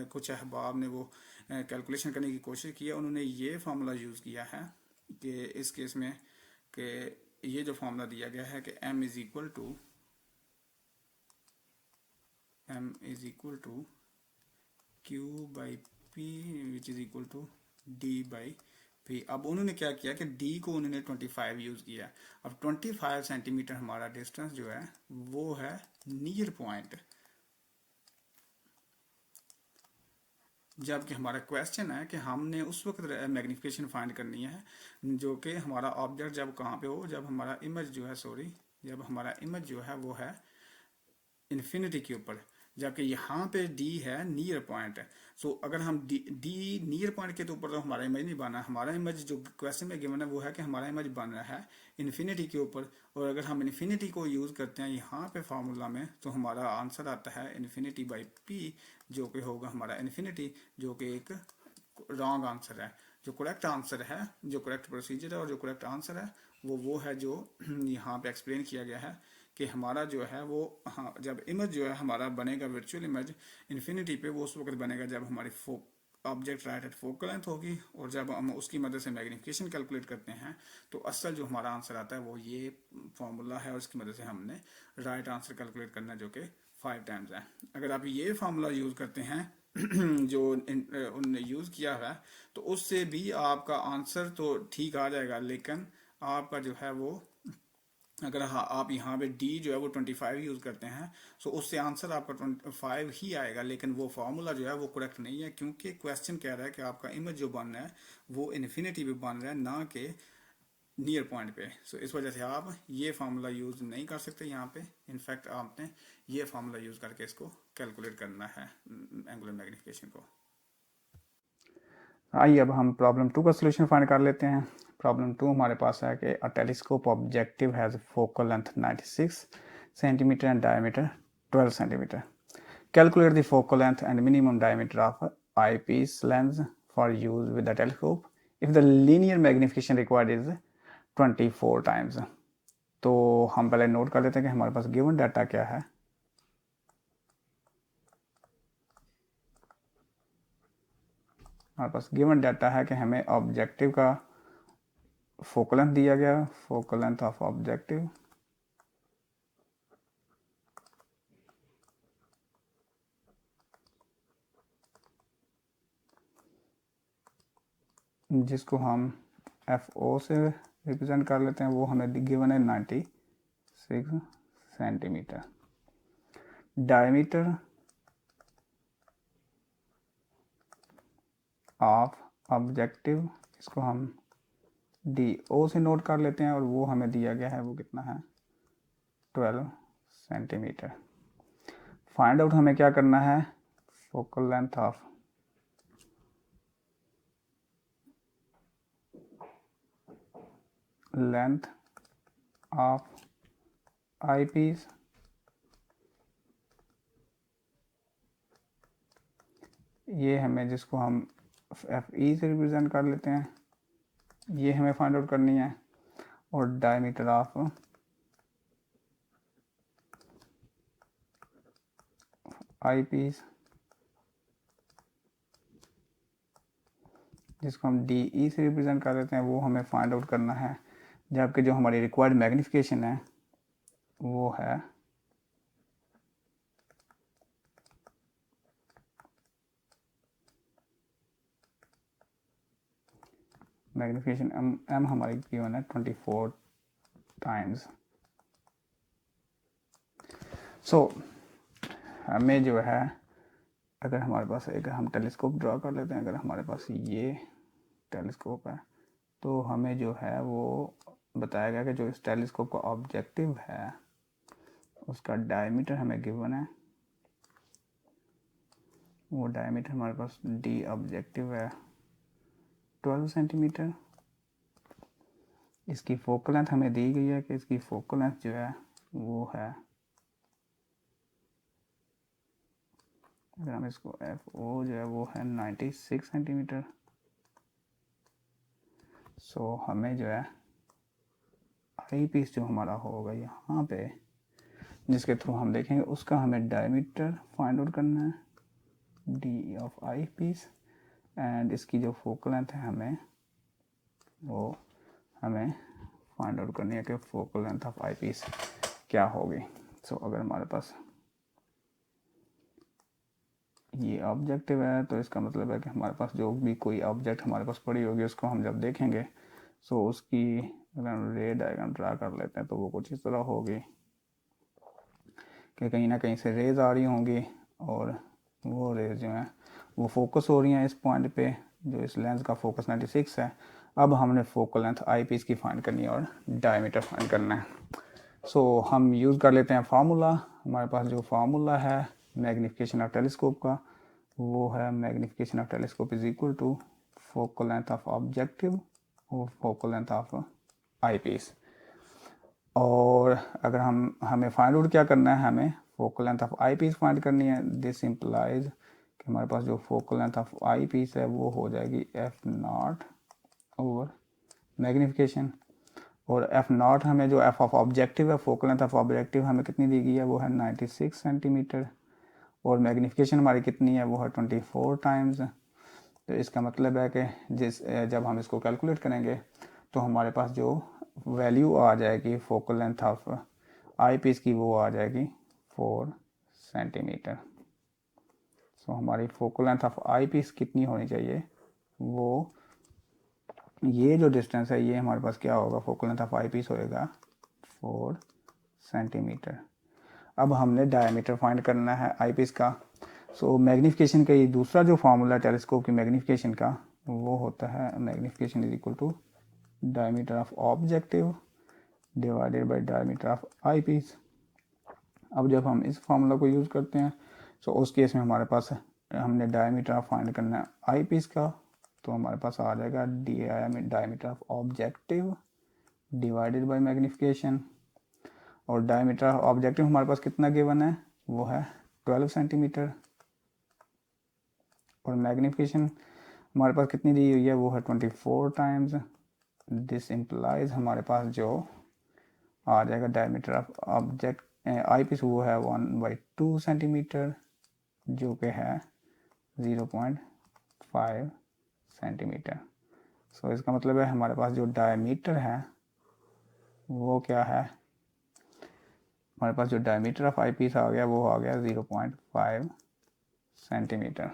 कुछ अहबाब ने वो कैलकुलेशन करने की कोशिश की है, उन्होंने ये फार्मूला यूज़ किया है कि इस केस में कि ये जो फार्मूला दिया गया है कि m is equal to Q by P which is equal to D by P। अब उन्होंने क्या किया कि D को उन्होंने 25 यूज़ किया। अब 25 सेंटीमीटर हमारा डिस्टेंस जो है वो है नियर पॉइंट, जबकि हमारा क्वेश्चन है कि हमने उस वक्त मैग्निफिकेशन फाइंड करनी है जो कि हमारा ऑब्जेक्ट जब कहाँ पे हो, जब हमारा इमेज जो है, सॉरी, जब हमारा इमेज जो है वो है इन्फिनिटी के ऊपर, जबकि यहाँ पे D है नियर पॉइंट। सो अगर हम D नियर पॉइंट के ऊपर तो हमारा इमेज नहीं बना। हमारा इमेज जो क्वेश्चन में गिवन है वो है कि हमारा इमेज बन रहा है इन्फिनिटी के ऊपर, और अगर हम इन्फिनिटी को यूज़ करते हैं यहाँ पे फार्मूला में तो हमारा आंसर आता है इन्फिनिटी बाई पी, जो कि होगा हमारा इन्फिनिटी, जो कि एक रॉन्ग आंसर है। जो करेक्ट आंसर है, जो करेक्ट प्रोसीजर है और जो करेक्ट आंसर है वो है जो यहाँ पे एक्सप्लेन किया गया है कि हमारा जो है वो, हाँ, जब इमेज जो है हमारा बनेगा वर्चुअल इमेज इन्फिनिटी पे, वो उस वक्त बनेगा जब हमारी object right at focal length होगी, और जब हम उसकी मदद से मैग्निफिकेशन कैलकुलेट करते हैं तो असल जो हमारा आंसर आता है वो ये फार्मूला है, और इसकी मदद से हमने राइट आंसर कैलकुलेट करना है जो कि 5 टाइम्स है। अगर आप ये फार्मूला यूज़ करते हैं जो उनने यूज़ किया हुआ है तो उससे भी आपका आंसर तो ठीक आ जाएगा, लेकिन आपका जो है वो, अगर हाँ आप यहाँ पे D जो है वो 25 यूज़ करते हैं तो उससे आंसर आपका 25 ही आएगा, लेकिन वो फार्मूला जो है वो करेक्ट नहीं है, क्योंकि क्वेश्चन कह रहा है कि आपका इमेज जो बन रहा है वो इन्फिनिटी पे बन रहा है, ना कि नियर पॉइंट पे। सो इस वजह से आप ये फार्मूला यूज़ नहीं कर सकते यहाँ पे। इनफैक्ट आपने ये फार्मूला यूज़ करके इसको कैलकुलेट करना है एंगुलर मैग्निफिकेशन को। आइए अब हम प्रॉब्लम 2 का सोल्यूशन फाइंड कर लेते हैं। प्रॉब्लम 2 हमारे पास है कि अ telescope objective has focal length 96 centimetre and diameter 12 centimetre. Calculate the focal length and minimum diameter of eyepiece lens for use with the telescope if the linear magnification required is 24 times। तो हम पहले note कर लेते हैं कि हमारे पास given data क्या है। हमारे पास गिवन डाटा है कि हमें ऑब्जेक्टिव का फोकल लेंथ दिया गया, फोकल लेंथ ऑफ ऑब्जेक्टिव जिसको हम FO से रिप्रेजेंट कर लेते हैं, वो हमें गिवन है 96 सेंटीमीटर। डायमीटर ऑफ ऑब्जेक्टिव, इसको हम डी ओ से नोट कर लेते हैं, और वो हमें दिया गया है वो कितना है 12 सेंटीमीटर। फाइंड आउट हमें क्या करना है, focal length of I piece ये हमें, जिसको हम एफ ई से रिप्रेजेंट कर लेते हैं, ये हमें फाइंड आउट करनी है। और डायमीटर ऑफ आई पीस, जिसको हम डी ई से रिप्रेजेंट कर लेते हैं, वो हमें फाइंड आउट करना है, जबकि जो हमारी रिक्वायर्ड मैग्नीफिकेशन है वो है मैग्नीफिकेशन एम हमारी गिवन है 24 टाइम्स। सो हमें जो है, अगर हमारे पास एक हम टेलीस्कोप ड्रा कर लेते हैं, अगर हमारे पास ये टेलीस्कोप है, तो हमें जो है वो बताया गया कि जो इस टेलीस्कोप का ऑब्जेक्टिव है उसका डायमीटर हमें गिवन है, वो डायमीटर हमारे पास डी ऑब्जेक्टिव है 12 सेंटीमीटर। इसकी फोकल लेंथ हमें दी गई है कि इसकी फोकल लेंथ जो है वो है, अगर हम इसको एफ ओ जो है वो है 96 सेंटीमीटर। सो हमें जो है आई पीस जो हमारा होगा यहाँ पे, जिसके थ्रू हम देखेंगे, उसका हमें डायमीटर फाइंड आउट करना है, D of I piece, and इसकी जो फोकल लेंथ है हमें फाइंड आउट करनी है कि focal length of I piece क्या होगी। सो अगर हमारे पास ये ऑब्जेक्टिव है, तो इसका मतलब है कि हमारे पास जो भी कोई ऑब्जेक्ट हमारे पास पड़ी होगी, उसको हम जब देखेंगे, सो उसकी अगर हम रे डायग्राम ड्रा कर लेते हैं, तो वो कुछ इस तरह होगी कि कहीं ना कहीं से रेज आ रही होंगी, और वो रेज जो हैं वो फोकस हो रही हैं इस पॉइंट पे, जो इस लेंस का फोकस 96 है। अब हमने फोकल लेंथ आई पीस की फाइंड करनी है और डायमीटर फाइंड करना है। सो हम यूज़ कर लेते हैं फार्मूला। हमारे पास जो फार्मूला है मैग्नीफिकेशन ऑफ टेलीस्कोप का, वो है magnification of telescope is equal to focal length of objective और focal length of I piece. और अगर हमें फाइंड आउट क्या करना है, हमें focal length of I piece find करनी है। दिस इम्प्लाइज कि हमारे पास जो focal length of I piece है वो हो जाएगी एफ नॉट ओवर मैग्नीफिकेशन, और एफ नॉट हमें जो एफ ऑफ ऑब्जेक्टिव है, फोकल लेंथ ऑफ ऑब्जेक्टिव हमें कितनी दी गई है, वो है 96 सेंटीमीटर, और मैग्नीफिकेशन हमारी कितनी है, वो है 24 टाइम्स। तो इसका मतलब है कि जब हम इसको कैलकुलेट करेंगे, तो हमारे पास जो वैल्यू आ जाएगी focal length of I piece की, वो आ जाएगी 4 सेंटीमीटर। सो हमारी focal length of I piece कितनी होनी चाहिए, वो ये जो डिस्टेंस है ये हमारे पास क्या होगा, focal length of I piece होएगा 4 सेंटीमीटर। अब हमने डायमीटर फाइंड करना है आई पीस का। सो मैग्नीफिकेशन का ये दूसरा जो फार्मूला है टेलीस्कोप की मैग्नीफिकेशन का, वो होता है magnification is equal to diameter of objective divided by diameter of I piece. अब जब हम इस फार्मूला को यूज़ करते हैं, सो उस केस में हमारे पास हमने डायमीटर ऑफ फाइंड करना है आई पीस का, तो हमारे पास आ जाएगा diameter of objective divided bye magnification, और डायमीटर ऑफ ऑब्जेक्टिव हमारे पास कितना गिवन है, वो है 12 सेंटीमीटर, और मैग्नीफिकेशन हमारे पास कितनी दी हुई है, वो है 24 टाइम्स। दिस इम्प्लाइज हमारे पास जो आ जाएगा diameter of object eyepiece, वो है 1/2 सेंटीमीटर, जो कि है 0.5 सेंटीमीटर। सो इसका मतलब है हमारे पास जो डायमीटर है वो क्या है, हमारे पास जो डायमीटर ऑफ आई पीस आ गया वो आ गया 0.5 सेंटीमीटर।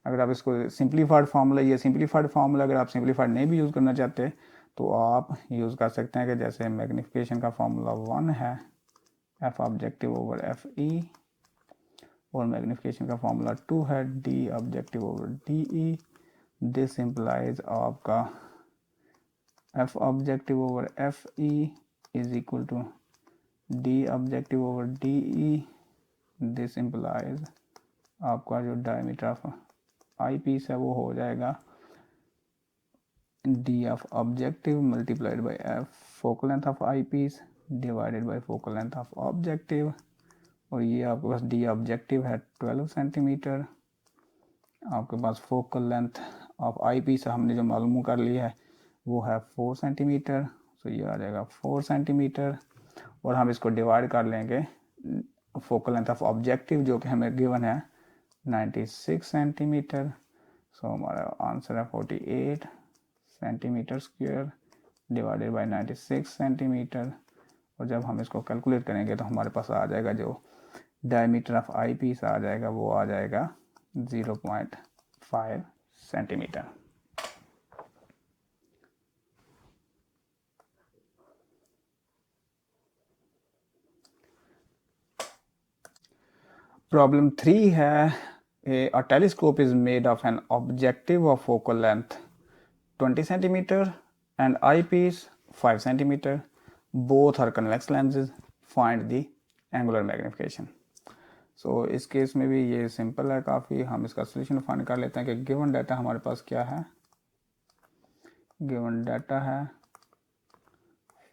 अगर आप इसको सिंप्लीफाइड फार्मूला, ये सिंप्लीफाइड फार्मूला अगर आप सिंप्लीफाइड नहीं भी यूज़ करना चाहते, तो आप यूज़ कर सकते हैं कि जैसे मैग्नीफिकेशन का फार्मूला 1 है F objective over F E, और मैग्नीफिकेशन का फार्मूला 2 है D objective over D E. This implies आपका F objective over F E is equal to D objective over D E. This implies आपका जो diameter of I piece है वो हो जाएगा D of objective multiplied by F focal length of I piece divided by focal length of objective. और ये आपके पास D objective है 12 सेंटीमीटर, आपके पास focal length of I piece हमने जो मालूम कर लिया है वो है 4 सेंटीमीटर। तो ये आ जाएगा 4 सेंटीमीटर और हम इसको डिवाइड कर लेंगे फोकल लेंथ ऑफ ऑब्जेक्टिव जो कि हमें गिवन है 96 सेंटीमीटर। सो हमारा आंसर है 48 centimetre square divided by 96 centimetre. और जब हम इसको कैलकुलेट करेंगे तो हमारे पास आ जाएगा जो डायमीटर ऑफ आई पीस आ जाएगा वो आ जाएगा 0.5 सेंटीमीटर। प्रॉब्लम 3 है a telescope is made of an objective of focal length 20 centimeter and eyepiece 5 centimeter. Both are convex lenses. Find the angular magnification. So इस केस में भी ये सिंपल है काफ़ी। हम इसका सोल्यूशन फाइंड कर लेते हैं कि गिवन डाटा हमारे पास क्या है। गिवन डाटा है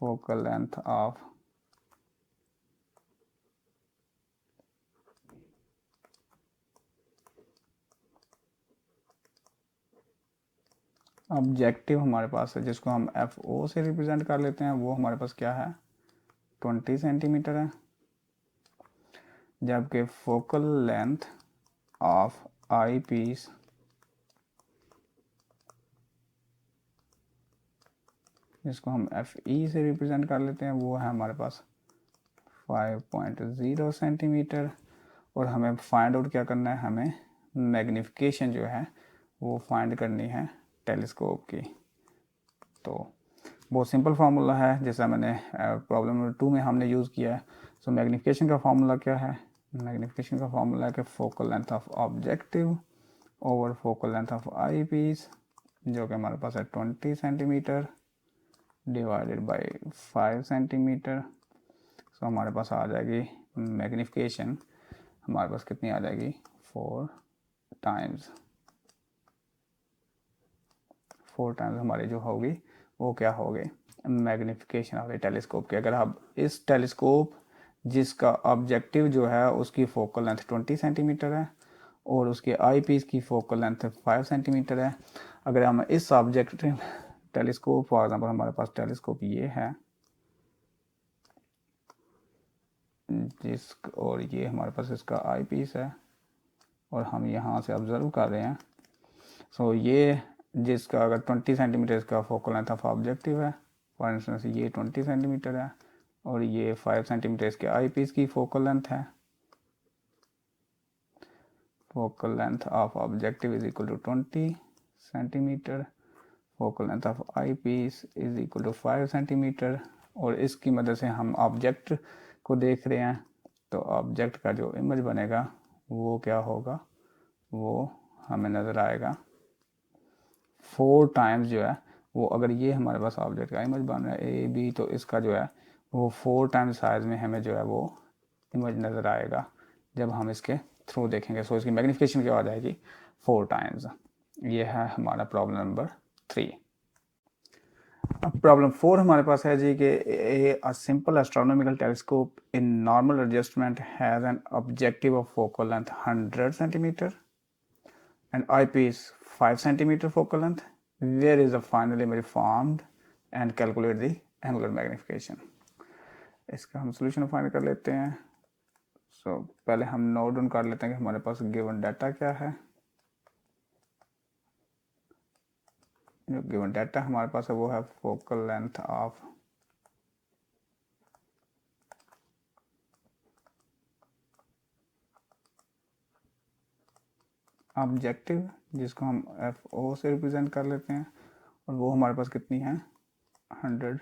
फोकल लेंथ ऑफ ऑब्जेक्टिव हमारे पास है जिसको हम एफ ओ से रिप्रेजेंट कर लेते हैं, वो हमारे पास क्या है 20 सेंटीमीटर है, जबकि focal length of I piece जिसको हम एफ ई से रिप्रेजेंट कर लेते हैं वो है हमारे पास 5.0 सेंटीमीटर। और हमें फाइंड आउट क्या करना है, हमें मैग्निफिकेशन जो है वो फाइंड करनी है टेलीस्कोप की। तो बहुत सिंपल फार्मूला है जैसा मैंने प्रॉब्लम नंबर 2 में हमने यूज़ किया है। सो मैग्निफिकेशन का फार्मूला क्या है, मैग्निफिकेशन का फार्मूला है कि focal length of objective over focal length of I piece जो कि हमारे पास है 20 centimetre divided by 5 centimetre. So हमारे पास आ जाएगी मैग्निफिकेशन हमारे पास कितनी आ जाएगी 4 टाइम्स हमारी जो होगी वो क्या होगी मैग्निफिकेशन ऑफ टेलीस्कोप की। अगर आप इस टेलीस्कोप जिसका ऑब्जेक्टिव जो है उसकी फोकल लेंथ 20 सेंटीमीटर है और उसके आई पीस की फोकल लेंथ 5 सेंटीमीटर है, अगर हम इस ऑब्जेक्टिव टेलीस्कोप फॉर एग्जांपल हमारे पास टेलीस्कोप ये है और ये हमारे पास इसका आई पीस है और हम यहाँ से ऑब्जर्व कर रहे हैं। सो ये जिसका अगर 20 सेंटीमीटर का फोकल लेंथ ऑफ ऑब्जेक्टिव है, फॉर इंस्टेंस ये 20 सेंटीमीटर है और ये 5 सेंटीमीटर के आई पीस की फोकल लेंथ है। Focal length of objective is equal to 20 centimetre, focal length of I piece is equal to 5 centimetre. और इसकी मदद से हम ऑब्जेक्ट को देख रहे हैं, तो ऑब्जेक्ट का जो इमेज बनेगा वो क्या होगा, वो हमें नज़र आएगा 4 टाइम्स जो है वो, अगर ये हमारे पास ऑब्जेक्ट का इमेज बन रहा है ए बी, तो इसका जो है वो 4 टाइम्स साइज में हमें जो है वो इमेज नज़र आएगा जब हम इसके थ्रू देखेंगे। सो इसकी मैग्निफिकेशन क्या आ जाएगी 4 टाइम्स। ये है हमारा प्रॉब्लम नंबर 3। अब प्रॉब्लम 4 हमारे पास है जी कि a simple astronomical telescope in normal adjustment has an objective of focal length 100 centimeter and eyepiece 5 centimeter focal length. Where is the final image formed and calculate the angular magnification. इसका हम solution find कर लेते हैं। सो पहले हम note down कर लेते हैं कि हमारे पास गिवन डाटा क्या है। जो गिवन डाटा हमारे पास है वो है फोकल लेंथ ऑफ ऑब्जेक्टिव जिसको हम एफ ओ से रिप्रेजेंट कर लेते हैं और वो हमारे पास कितनी है 100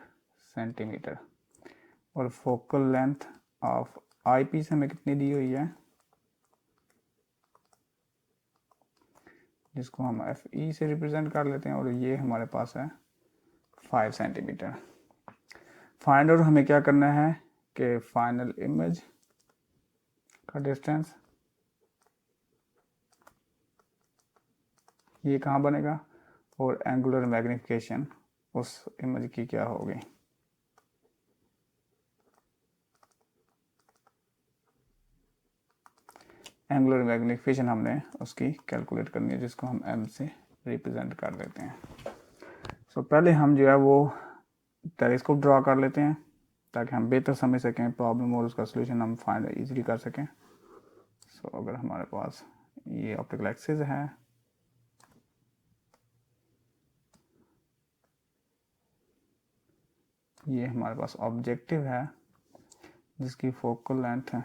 सेंटीमीटर। और focal length of I piece हमें कितनी दी हुई है जिसको हम एफ ई से रिप्रेजेंट कर लेते हैं, और ये हमारे पास है 5 सेंटीमीटर। फाइंड आउट हमें क्या करना है कि फाइनल इमेज का डिस्टेंस ये कहाँ बनेगा, और एंगुलर मैग्निफिकेशन उस इमेज की क्या होगी। एंगुलर मैग्निफिकेशन हमने उसकी कैलकुलेट करनी है, जिसको हम एम से रिप्रेजेंट कर देते हैं। सो पहले हम जो है वो टेलीस्कोप ड्रा कर लेते हैं, ताकि हम बेहतर समझ सकें प्रॉब्लम और उसका सोल्यूशन हम फाइंड इजीली कर सकें। सो अगर हमारे पास ये ऑप्टिकल एक्सिस है, ये हमारे पास ऑब्जेक्टिव है जिसकी फोकल लेंथ है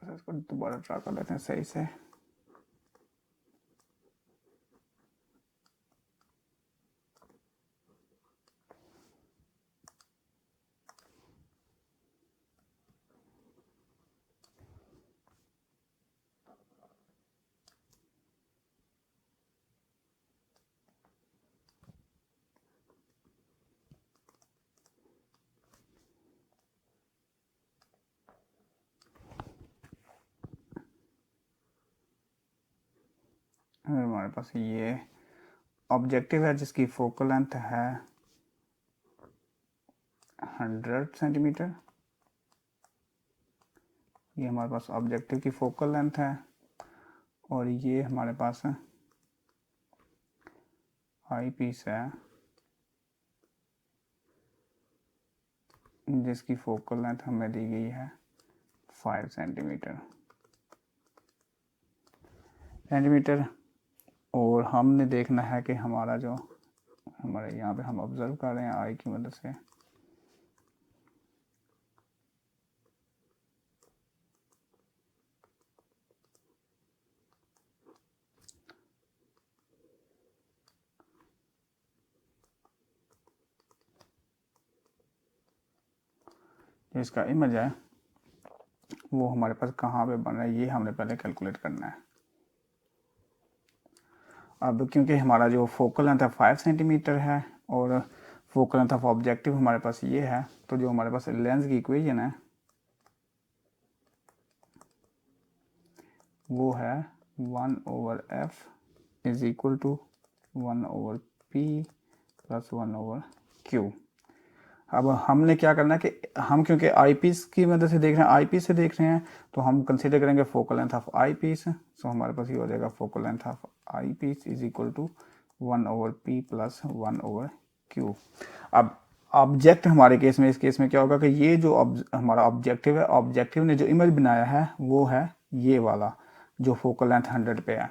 इसको दोबारा ड्रा कर लेते हैं सही से। हमारे पास ये ऑब्जेक्टिव है जिसकी फोकल लेंथ है 100 सेंटीमीटर। ये हमारे पास ऑब्जेक्टिव की फोकल लेंथ है, और ये हमारे पास आई पीस है जिसकी फोकल लेंथ हमें दी गई है 5 सेंटीमीटर। और हमने देखना है कि हमारा जो हमारे यहाँ पे हम ऑब्जर्व कर रहे हैं आई की मदद से, इसका इमेज है वो हमारे पास कहाँ पे बन रहा है, ये हमने पहले कैलकुलेट करना है। अब क्योंकि हमारा जो फोकल लेंथ है 5 सेंटीमीटर है, और फोकल लेंथ ऑफ ऑब्जेक्टिव हमारे पास ये है, तो जो हमारे पास लेंस की इक्वेशन है वो है 1/f is equal to 1/p plus 1/q। अब हमने क्या करना है कि हम क्योंकि आई पीस की मदद से देख रहे हैं, आई पीस से देख रहे हैं, तो हम कंसीडर करेंगे focal length of I piece. So हमारे पास ये हो जाएगा focal length of I piece is equal to 1/p plus 1/q। अब ऑब्जेक्ट हमारे केस में, इस केस में क्या होगा कि ये जो हमारा ऑब्जेक्टिव है, ऑब्जेक्टिव ने जो इमेज बनाया है वो है ये वाला जो फोकल लेंथ 100 पे है।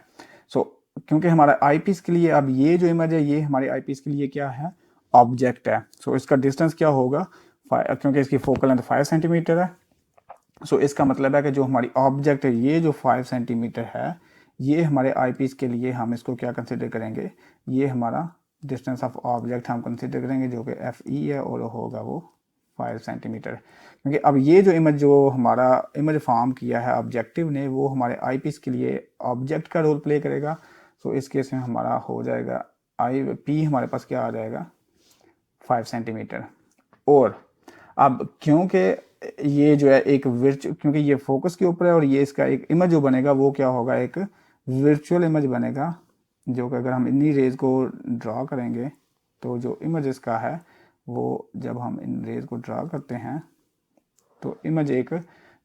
सो क्योंकि हमारा आई पीस के लिए अब ये जो इमेज है ये हमारे आई पीस के लिए क्या है, ऑब्जेक्ट है। सो इसका डिस्टेंस क्या होगा, क्योंकि इसकी फोकल लेंथ 5 सेंटीमीटर है, सो इसका मतलब है कि जो हमारी ऑब्जेक्ट है ये जो 5 सेंटीमीटर है, ये हमारे आई पीस के लिए हम इसको क्या कंसिडर करेंगे, ये हमारा डिस्टेंस ऑफ ऑब्जेक्ट हम कंसिडर करेंगे, जो कि एफ ई है, और होगा वो 5 सेंटीमीटर। क्योंकि अब ये जो इमेज जो हमारा इमेज फॉर्म किया है ऑब्जेक्टिव ने, वो हमारे आई पीस के लिए ऑब्जेक्ट का रोल प्ले करेगा। सो इस केस में हमारा हो जाएगा आई पी हमारे पास क्या आ जाएगा 5 सेंटीमीटर। और अब क्योंकि ये जो है एक क्योंकि ये फोकस के ऊपर है, और ये इसका एक इमेज जो बनेगा वो क्या होगा, एक वर्चुअल इमेज बनेगा, जो कि अगर हम इन्हीं रेज को ड्रा करेंगे तो जो इमेज इसका है वो जब हम इन रेज को ड्रा करते हैं तो इमेज एक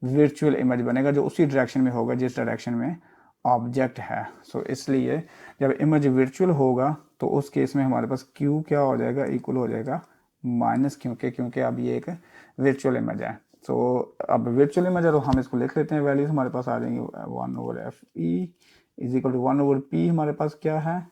वर्चुअल इमेज बनेगा जो उसी डायरेक्शन में होगा जिस डायरेक्शन में ऑब्जेक्ट है। सो इसलिए जब इमेज वर्चुअल होगा तो उस केस में हमारे पास Q क्या हो जाएगा, इक्वल हो जाएगा माइनस क्योंकि अब ये एक वर्चुअल इमेज है। सो अब वर्चुअल इमेज है तो हम इसको लिख लेते हैं, वैल्यूज हमारे पास आ जाएंगे 1/fe is equal to 1/p हमारे पास क्या है,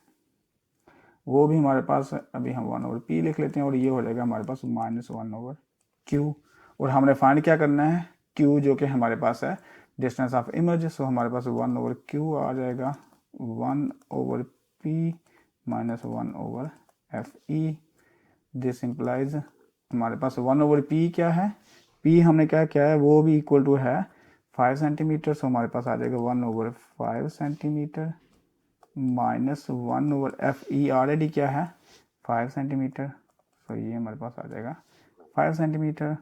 वो भी हमारे पास अभी हम 1/p लिख लेते हैं, और ये हो जाएगा हमारे पास -1/q। और हमने फाइंड क्या करना है, Q जो कि हमारे पास है डिस्टेंस ऑफ इमेज, सो हमारे पास 1/q आ जाएगा, 1/p minus 1/fe। This implies हमारे पास 1/p क्या है, p हमने क्या क्या है वो भी इक्वल टू है 5 सेंटीमीटर, सो हमारे पास आ जाएगा 1/5 सेंटीमीटर माइनस 1/fe ऑलरेडी क्या है 5 सेंटीमीटर, सो ये हमारे पास आ जाएगा 5 सेंटीमीटर।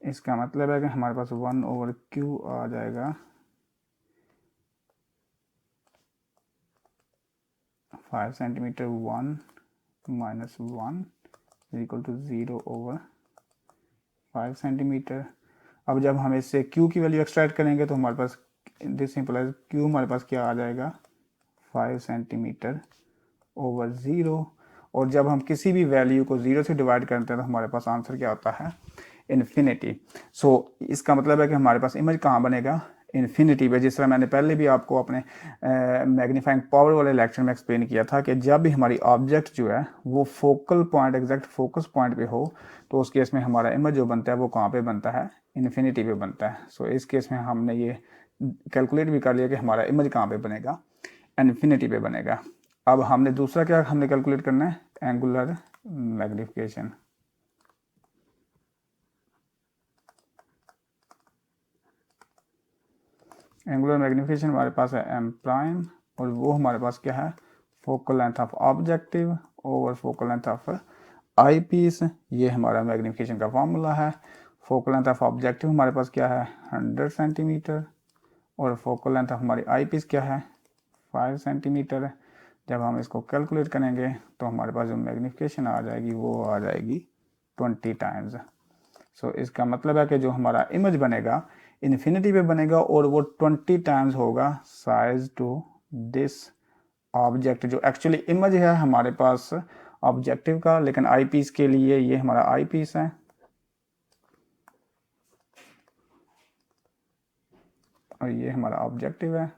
इसका मतलब है कि हमारे पास 1/q आ जाएगा 5 centimetre, 1 minus 1 equal to 0/5 centimetre. अब जब हम इससे q की वैल्यू एक्सट्रैक्ट करेंगे तो हमारे पास दिस सिंपलाइज q हमारे पास क्या आ जाएगा 5 सेंटीमीटर ओवर 0, और जब हम किसी भी वैल्यू को 0 से डिवाइड करते हैं तो हमारे पास आंसर क्या होता है इन्फिनिटी। सो इसका मतलब है कि हमारे पास इमेज कहाँ बनेगा इन्फिनिटी पे, जिस तरह मैंने पहले भी आपको अपने मैग्नीफाइंग पावर वाले लेक्चर में एक्सप्लेन किया था कि जब भी हमारी ऑब्जेक्ट जो है वो focal point exact focus point पे हो तो उस केस में हमारा इमेज जो बनता है वो कहाँ पे बनता है इन्फिनिटी पे बनता है। सो इस केस में हमने ये कैलकुलेट भी कर लिया कि हमारा इमेज कहाँ पे बनेगा इन्फिनिटी पे बनेगा। अब हमने दूसरा क्या हमने कैलकुलेट करना है एंगुलर मैग्निफिकेशन। एंगुलर मैग्निफिकेशन हमारे पास है एम प्राइम, और वो हमारे पास क्या है focal length of objective over focal length of I piece. ये हमारा मैग्निफिकेशन का फॉर्मूला है। फोकल लेंथ ऑफ ऑब्जेक्टिव हमारे पास क्या है 100 सेंटीमीटर, और फोकल लेंथ ऑफ हमारी आई पीस क्या है 5 सेंटीमीटर। जब हम इसको कैलकुलेट करेंगे तो हमारे पास जो मैग्निफिकेशन आ जाएगी वो आ जाएगी 20 टाइम्स। सो इसका मतलब है कि जो हमारा इमेज बनेगा इन्फिनिटी पे बनेगा और वो 20 टाइम्स होगा साइज टू दिस ऑब्जेक्ट, जो एक्चुअली इमेज है हमारे पास ऑब्जेक्टिव का, लेकिन आई पीस के लिए ये हमारा आई पीस है और ये हमारा ऑब्जेक्टिव है।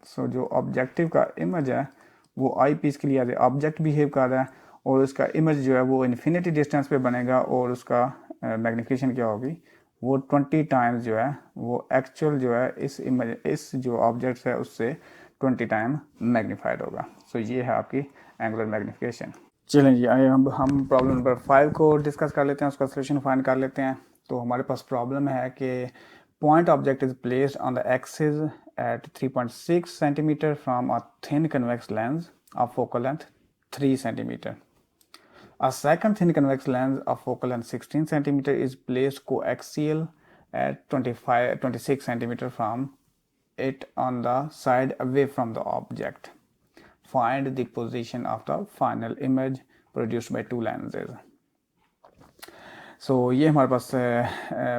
सो जो ऑब्जेक्टिव का इमेज है वो आई पीस के लिए ऑब्जेक्ट बिहेव कर रहा है, और उसका इमेज जो है वो इन्फिनिटी डिस्टेंस पे बनेगा, और उसका मैग्निफिकेशन क्या होगी वो 20 टाइम्स जो है वो एक्चुअल जो है इस इमेज इस जो ऑब्जेक्ट है उससे 20 टाइम मैग्नीफाइड होगा। सो ये है आपकी एंगुलर मैग्निफिकेशन। चलें जी, आइए हम प्रॉब्लम नंबर 5 को डिस्कस कर लेते हैं, उसका सोल्यूशन फाइंड कर लेते हैं। तो हमारे पास प्रॉब्लम है कि point object is placed on the axis at 3.6 centimeter from a thin convex lens of focal length 3 centimeter. A second thin convex lens of focal length 16 centimeter is placed coaxial at 26 centimeter from it on the side away from the object. Find the position of the final image produced by two lenses. सो ये हमारे पास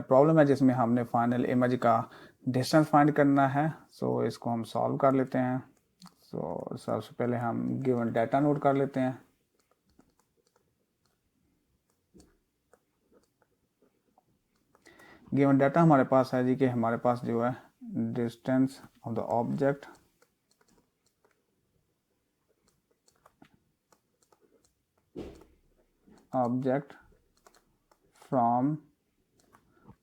problem है जिसमें हमने final image का distance find करना है। सो इसको हम सॉल्व कर लेते हैं। सो सबसे पहले हम गिवन डाटा नोट कर लेते हैं। गिवन डाटा हमारे पास है जी कि हमारे पास जो है distance of the object from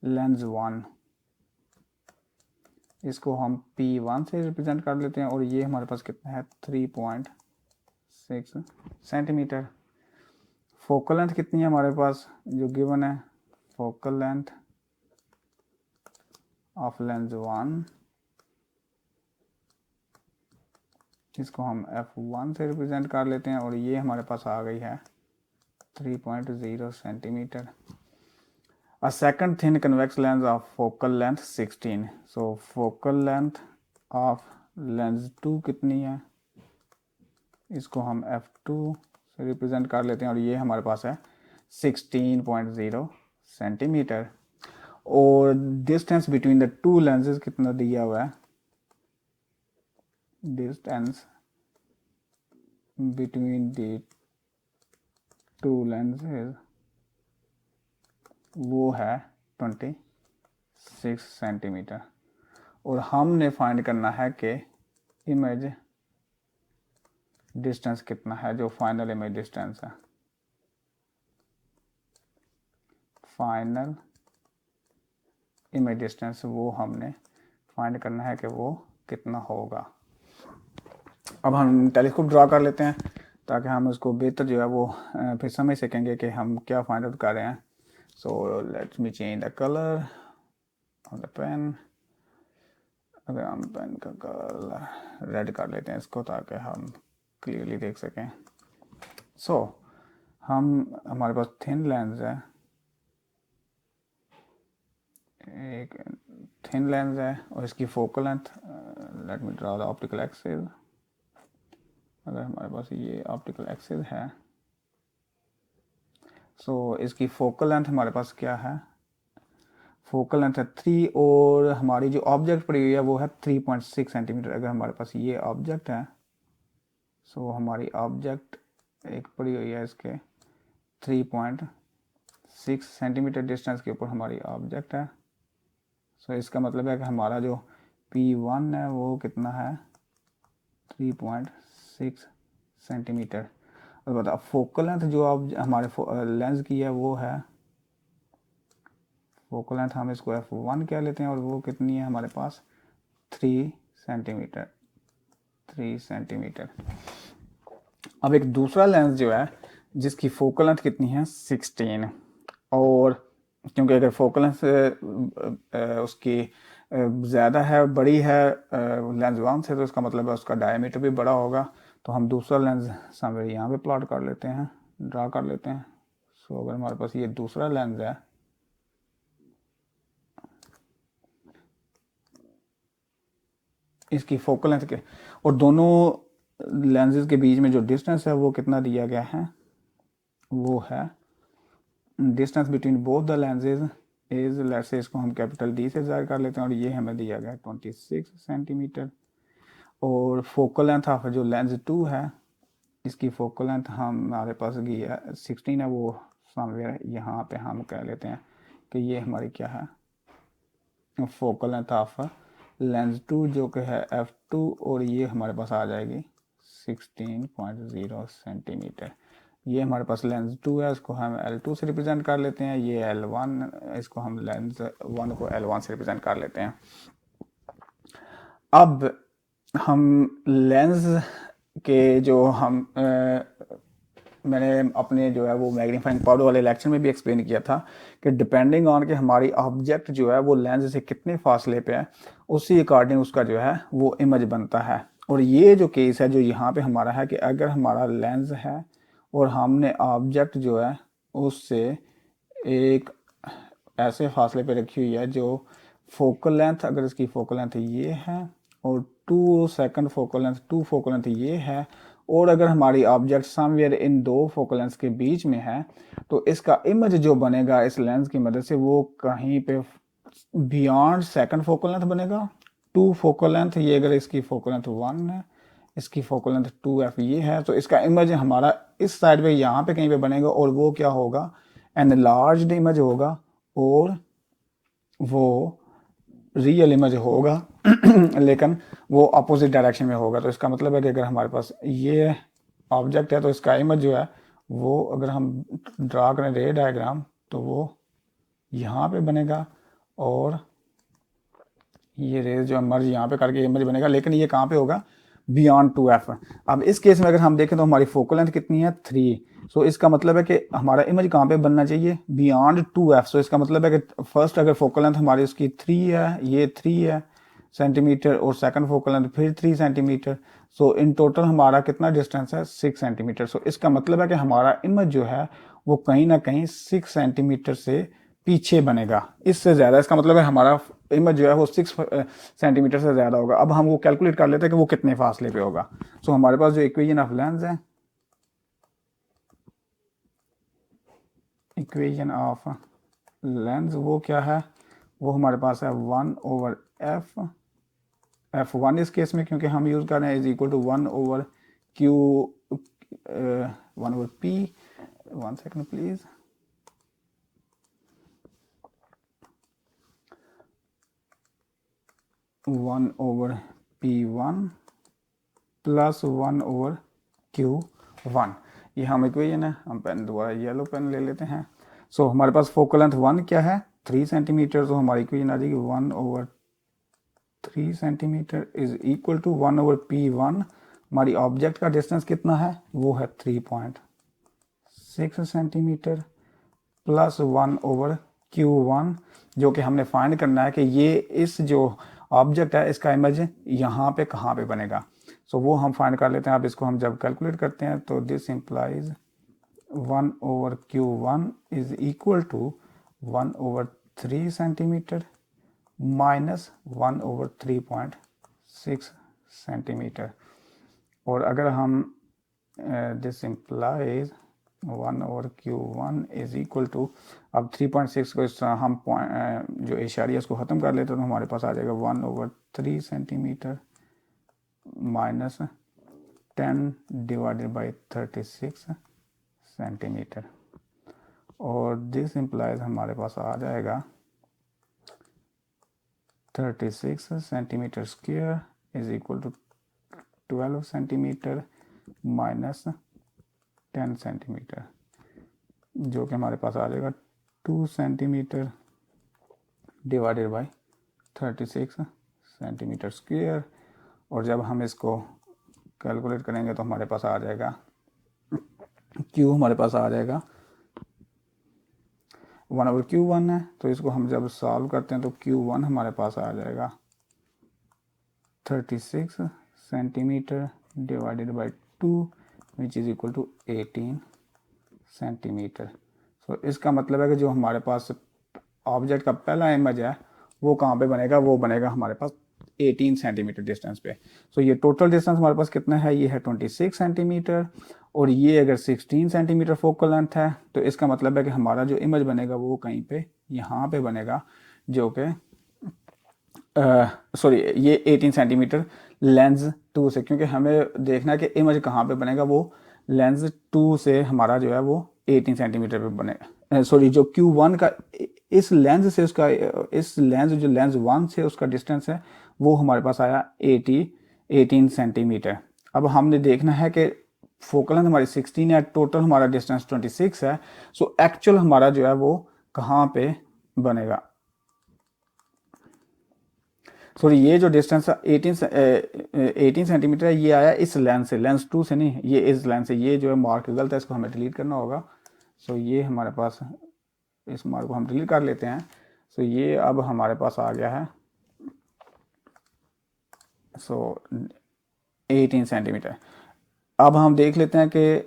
lens 1, इसको हम P1 से रिप्रेजेंट कर लेते हैं, और ये हमारे पास कितना है 3.6 सेंटीमीटर। फोकल लेंथ कितनी है हमारे पास जो गिवन है फोकल लेंथ ऑफ लेंस 1, इसको हम F1 से रिप्रेजेंट कर लेते हैं, और ये हमारे पास आ गई है 3.0 centimetre. A second thin convex lens of focal length 16. So focal length of lens 2 कितनी है, इसको हम F2 से रिप्रेजेंट कर लेते हैं, और ये हमारे पास है 16.0 सेंटीमीटर। और distance between the two lenses कितना दिया हुआ है, distance between the two lenses वो है 26 सेंटीमीटर, और हमने फाइंड करना है कि इमेज डिस्टेंस कितना है जो फाइनल इमेज डिस्टेंस है। फाइनल इमेज डिस्टेंस वो हमने फाइंड करना है कि वो कितना होगा। अब हम टेलीस्कोप ड्रा कर लेते हैं ताकि हम उसको बेहतर जो है वो फिर समझ सकेंगे कि हम क्या फाइंड आउट कर रहे हैं। So let's me change the colour of the pen. अगर हम पेन का कलर रेड कर लेते हैं इसको ताकि हम क्लियरली देख सकें। सो हमारे पास थिन लेंस है, एक थिन लेंस है और इसकी focal length, let me draw the optical axis. अगर हमारे पास ये ऑप्टिकल एक्सिस है, सो इसकी फोकल लेंथ हमारे पास क्या है, फोकल लेंथ है 3 और हमारी जो ऑब्जेक्ट पड़ी हुई है वो है 3.6 सेंटीमीटर। अगर हमारे पास ये ऑब्जेक्ट है, सो हमारी ऑब्जेक्ट एक पड़ी हुई है इसके 3.6 सेंटीमीटर डिस्टेंस के ऊपर हमारी ऑब्जेक्ट है। सो इसका मतलब है कि हमारा जो P1 है वो कितना है, 3.6 सेंटीमीटर। और बता फोकल लेंथ जो आप हमारे लेंस की है वो है, फोकल लेंथ हम इसको F1 कह लेते हैं और वो कितनी है हमारे पास 3 सेंटीमीटर, 3 सेंटीमीटर। अब एक दूसरा लेंस जो है जिसकी फोकल लेंथ कितनी है 16, और क्योंकि अगर फोकल लेंथ उसकी ज़्यादा है, बड़ी है लेंस 1 से, तो इसका मतलब है उसका डायमीटर भी बड़ा होगा। तो हम दूसरा लेंस समवेयर यहाँ पे प्लॉट कर लेते हैं, ड्रा कर लेते हैं। सो अगर हमारे पास ये दूसरा लेंस है, इसकी फोकल लेंथ के और दोनों लेंसेज के बीच में जो डिस्टेंस है वो कितना दिया गया है, वो है distance between both the lenses is, let's say इसको हम कैपिटल डी से जाहिर कर लेते हैं और ये हमें दिया गया है 26 सेंटीमीटर। और फोकल लेंथ ऑफ जो लेंस 2 है, इसकी फोकल लेंथ हमारे पास की है 16 है, वो समवेयर यहाँ पे हम कह लेते हैं कि ये हमारी क्या है, फोकल लेंथ ऑफ लेंस 2 जो कि है F2, और ये हमारे पास आ जाएगी 16.0 सेंटीमीटर। ये हमारे पास लेंस 2 है, इसको हम L2 से रिप्रेजेंट कर लेते हैं। ये L1, इसको हम लेंस 1 को L1 से रिप्रेजेंट कर लेते हैं। अब हम लेंस के जो मैंने अपने जो है वो मैग्नीफाइंग पावर वाले लेक्चर में भी एक्सप्लेन किया था कि डिपेंडिंग ऑन कि हमारी ऑब्जेक्ट जो है वो लेंस से कितने फासले पे है, उसी अकॉर्डिंग उसका जो है वो इमेज बनता है। और ये जो केस है जो यहाँ पे हमारा है कि अगर हमारा लेंस है और हमने ऑब्जेक्ट जो है उससे एक ऐसे फासले पे रखी हुई है जो फोकल लेंथ, अगर इसकी फोकल लेंथ ये है और 2 second focal length, 2 focal length ये है, और अगर हमारी ऑब्जेक्ट समवेयर इन दो फोकल लेंथ के बीच में है, तो इसका इमेज जो बनेगा इस लेंस की मदद से वो कहीं पे बियॉन्ड सेकंड फोकल लेंथ बनेगा। 2 फोकल लेंथ, ये अगर इसकी फोकल लेंथ 1 है, इसकी फोकल लेंथ 2f ये है, तो इसका इमेज हमारा इस साइड पे यहाँ पे कहीं पे बनेगा और वो क्या होगा, एनलार्ज्ड इमेज होगा और वो रियल इमेज होगा लेकिन वो अपोजिट डायरेक्शन में होगा। तो इसका मतलब है कि अगर हमारे पास ये ऑब्जेक्ट है तो इसका इमेज जो है वो अगर हम ड्रा करें रे डायग्राम तो वो यहाँ पे बनेगा और ये रेज जो मर्ज यहाँ पे करके इमेज बनेगा, लेकिन ये कहाँ पे होगा, बियॉन्ड 2f। अब इस केस में अगर हम देखें तो हमारी फोकल लेंथ कितनी है 3, सो इसका मतलब है कि हमारा इमेज कहाँ पे बनना चाहिए, बियॉन्ड 2f। सो इसका मतलब है कि फर्स्ट अगर फोकल लेंथ हमारी उसकी 3 है, ये 3 है सेंटीमीटर, और सेकंड फोकल लेंथ फिर 3 सेंटीमीटर, सो इन टोटल हमारा कितना डिस्टेंस है 6 सेंटीमीटर। सो इसका मतलब है कि हमारा इमेज जो है वो कहीं ना कहीं 6 सेंटीमीटर से पीछे बनेगा, इससे ज़्यादा, इसका मतलब है हमारा इमेज जो है वो 6 सेंटीमीटर से ज़्यादा होगा। अब हम वो कैलकुलेट कर लेते हैं कि वो कितने फासले पे होगा। सो हमारे पास जो इक्वेशन ऑफ लेंस है, इक्वेशन ऑफ लेंस वो क्या है, वो हमारे पास है 1/f, f1 इस केस में क्योंकि हम यूज़ कर रहे हैं is equal to 1/q 1/p, 1 second please, 1/p1 plus 1/q1। ये हम इक्वेशन है, हम पेन दोबारा येलो पेन ले लेते हैं। सो हमारे पास फोकल लेंथ 1 क्या है 3 सेंटीमीटर, तो हमारी इक्वेशन आ जाएगी 1/3 centimetre is equal to 1/P1। हमारी ऑब्जेक्ट का डिस्टेंस कितना है, वो है 3.6 सेंटीमीटर प्लस 1/Q1, जो कि हमने फाइंड करना है कि ये इस जो ऑब्जेक्ट है इसका इमेज यहाँ पे कहाँ पे बनेगा। सो वो हम फाइंड कर लेते हैं। अब इसको हम जब कैलकुलेट करते हैं तो this implies 1/Q1 is equal to 1/3 centimetre minus 1/3.6 centimetre. और अगर हम this implies 1/Q1 is equal to, अब 3.6 को इस हम जो इशारिया इसको ख़त्म कर लेते हैं तो हमारे पास आ जाएगा 1/3 centimetre minus 10 divided by 36 centimetre. और दिस इम्प्लाइज हमारे पास आ जाएगा 36 centimetre square is equal to 12 centimetre minus 10 centimetre, जो कि हमारे पास आ जाएगा 2 centimetre divided by 36 centimetre square. और जब हम इसको कैलकुलेट करेंगे तो हमारे पास आ जाएगा Q, हमारे पास आ जाएगा 1/Q1 है, तो इसको हम जब सॉल्व करते हैं तो Q1 हमारे पास आ जाएगा 36 centimetre divided by 2 which is equal to 18 centimetre. So इसका मतलब है कि जो हमारे पास ऑब्जेक्ट का पहला इमेज है वो कहाँ पे बनेगा, वो बनेगा हमारे पास 18 सेंटीमीटर डिस्टेंस पे। सो ये टोटल डिस्टेंस हमारे पास कितना है, ये है 26 सेंटीमीटर, और ये अगर 16 सेंटीमीटर फोकल लेंथ है तो इसका मतलब है कि हमारा जो इमेज बनेगा वो कहीं पे यहाँ पे बनेगा, जो कि सॉरी ये 18 सेंटीमीटर लेंस 2 से, क्योंकि हमें देखना है कि इमेज कहाँ पे बनेगा, वो लेंस 2 से हमारा जो है वो 18 सेंटीमीटर पे बनेगा। सॉरी जो Q1 का इस लेंस से उसका इस लेंस जो लेंस 1 से उसका डिस्टेंस है वो हमारे पास आया 18 सेंटीमीटर। अब हमने देखना है कि फोकल लेंथ हमारी 16 है, टोटल हमारा डिस्टेंस 26 है। सो एक्चुअल हमारा जो है वो कहाँ पे बनेगा, सॉरी ये जो डिस्टेंस 18 सेंटीमीटर है ये आया इस लेंस से, लेंस 2 से नहीं, ये इस लेंस से। ये जो है मार्क गलत है, इसको हमें डिलीट करना होगा। सो ये हमारे पास, इस मार्क को हम डिलीट कर लेते हैं। सो ये अब हमारे पास आ गया है 18 सेंटीमीटर। अब हम देख लेते हैं कि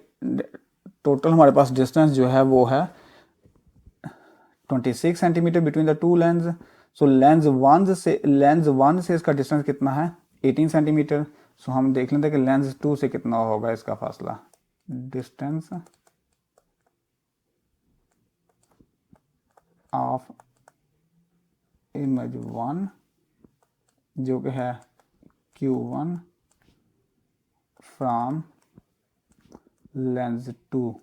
टोटल हमारे पास डिस्टेंस जो है वो है 26 centimetre between the two lens. So lens 1 से इसका डिस्टेंस कितना है 18 सेंटीमीटर। सो हम देख लेते हैं कि लेंस 2 से कितना होगा इसका फासला, डिस्टेंस ऑफ इमेज 1 जो कि है Q1 from lens 2।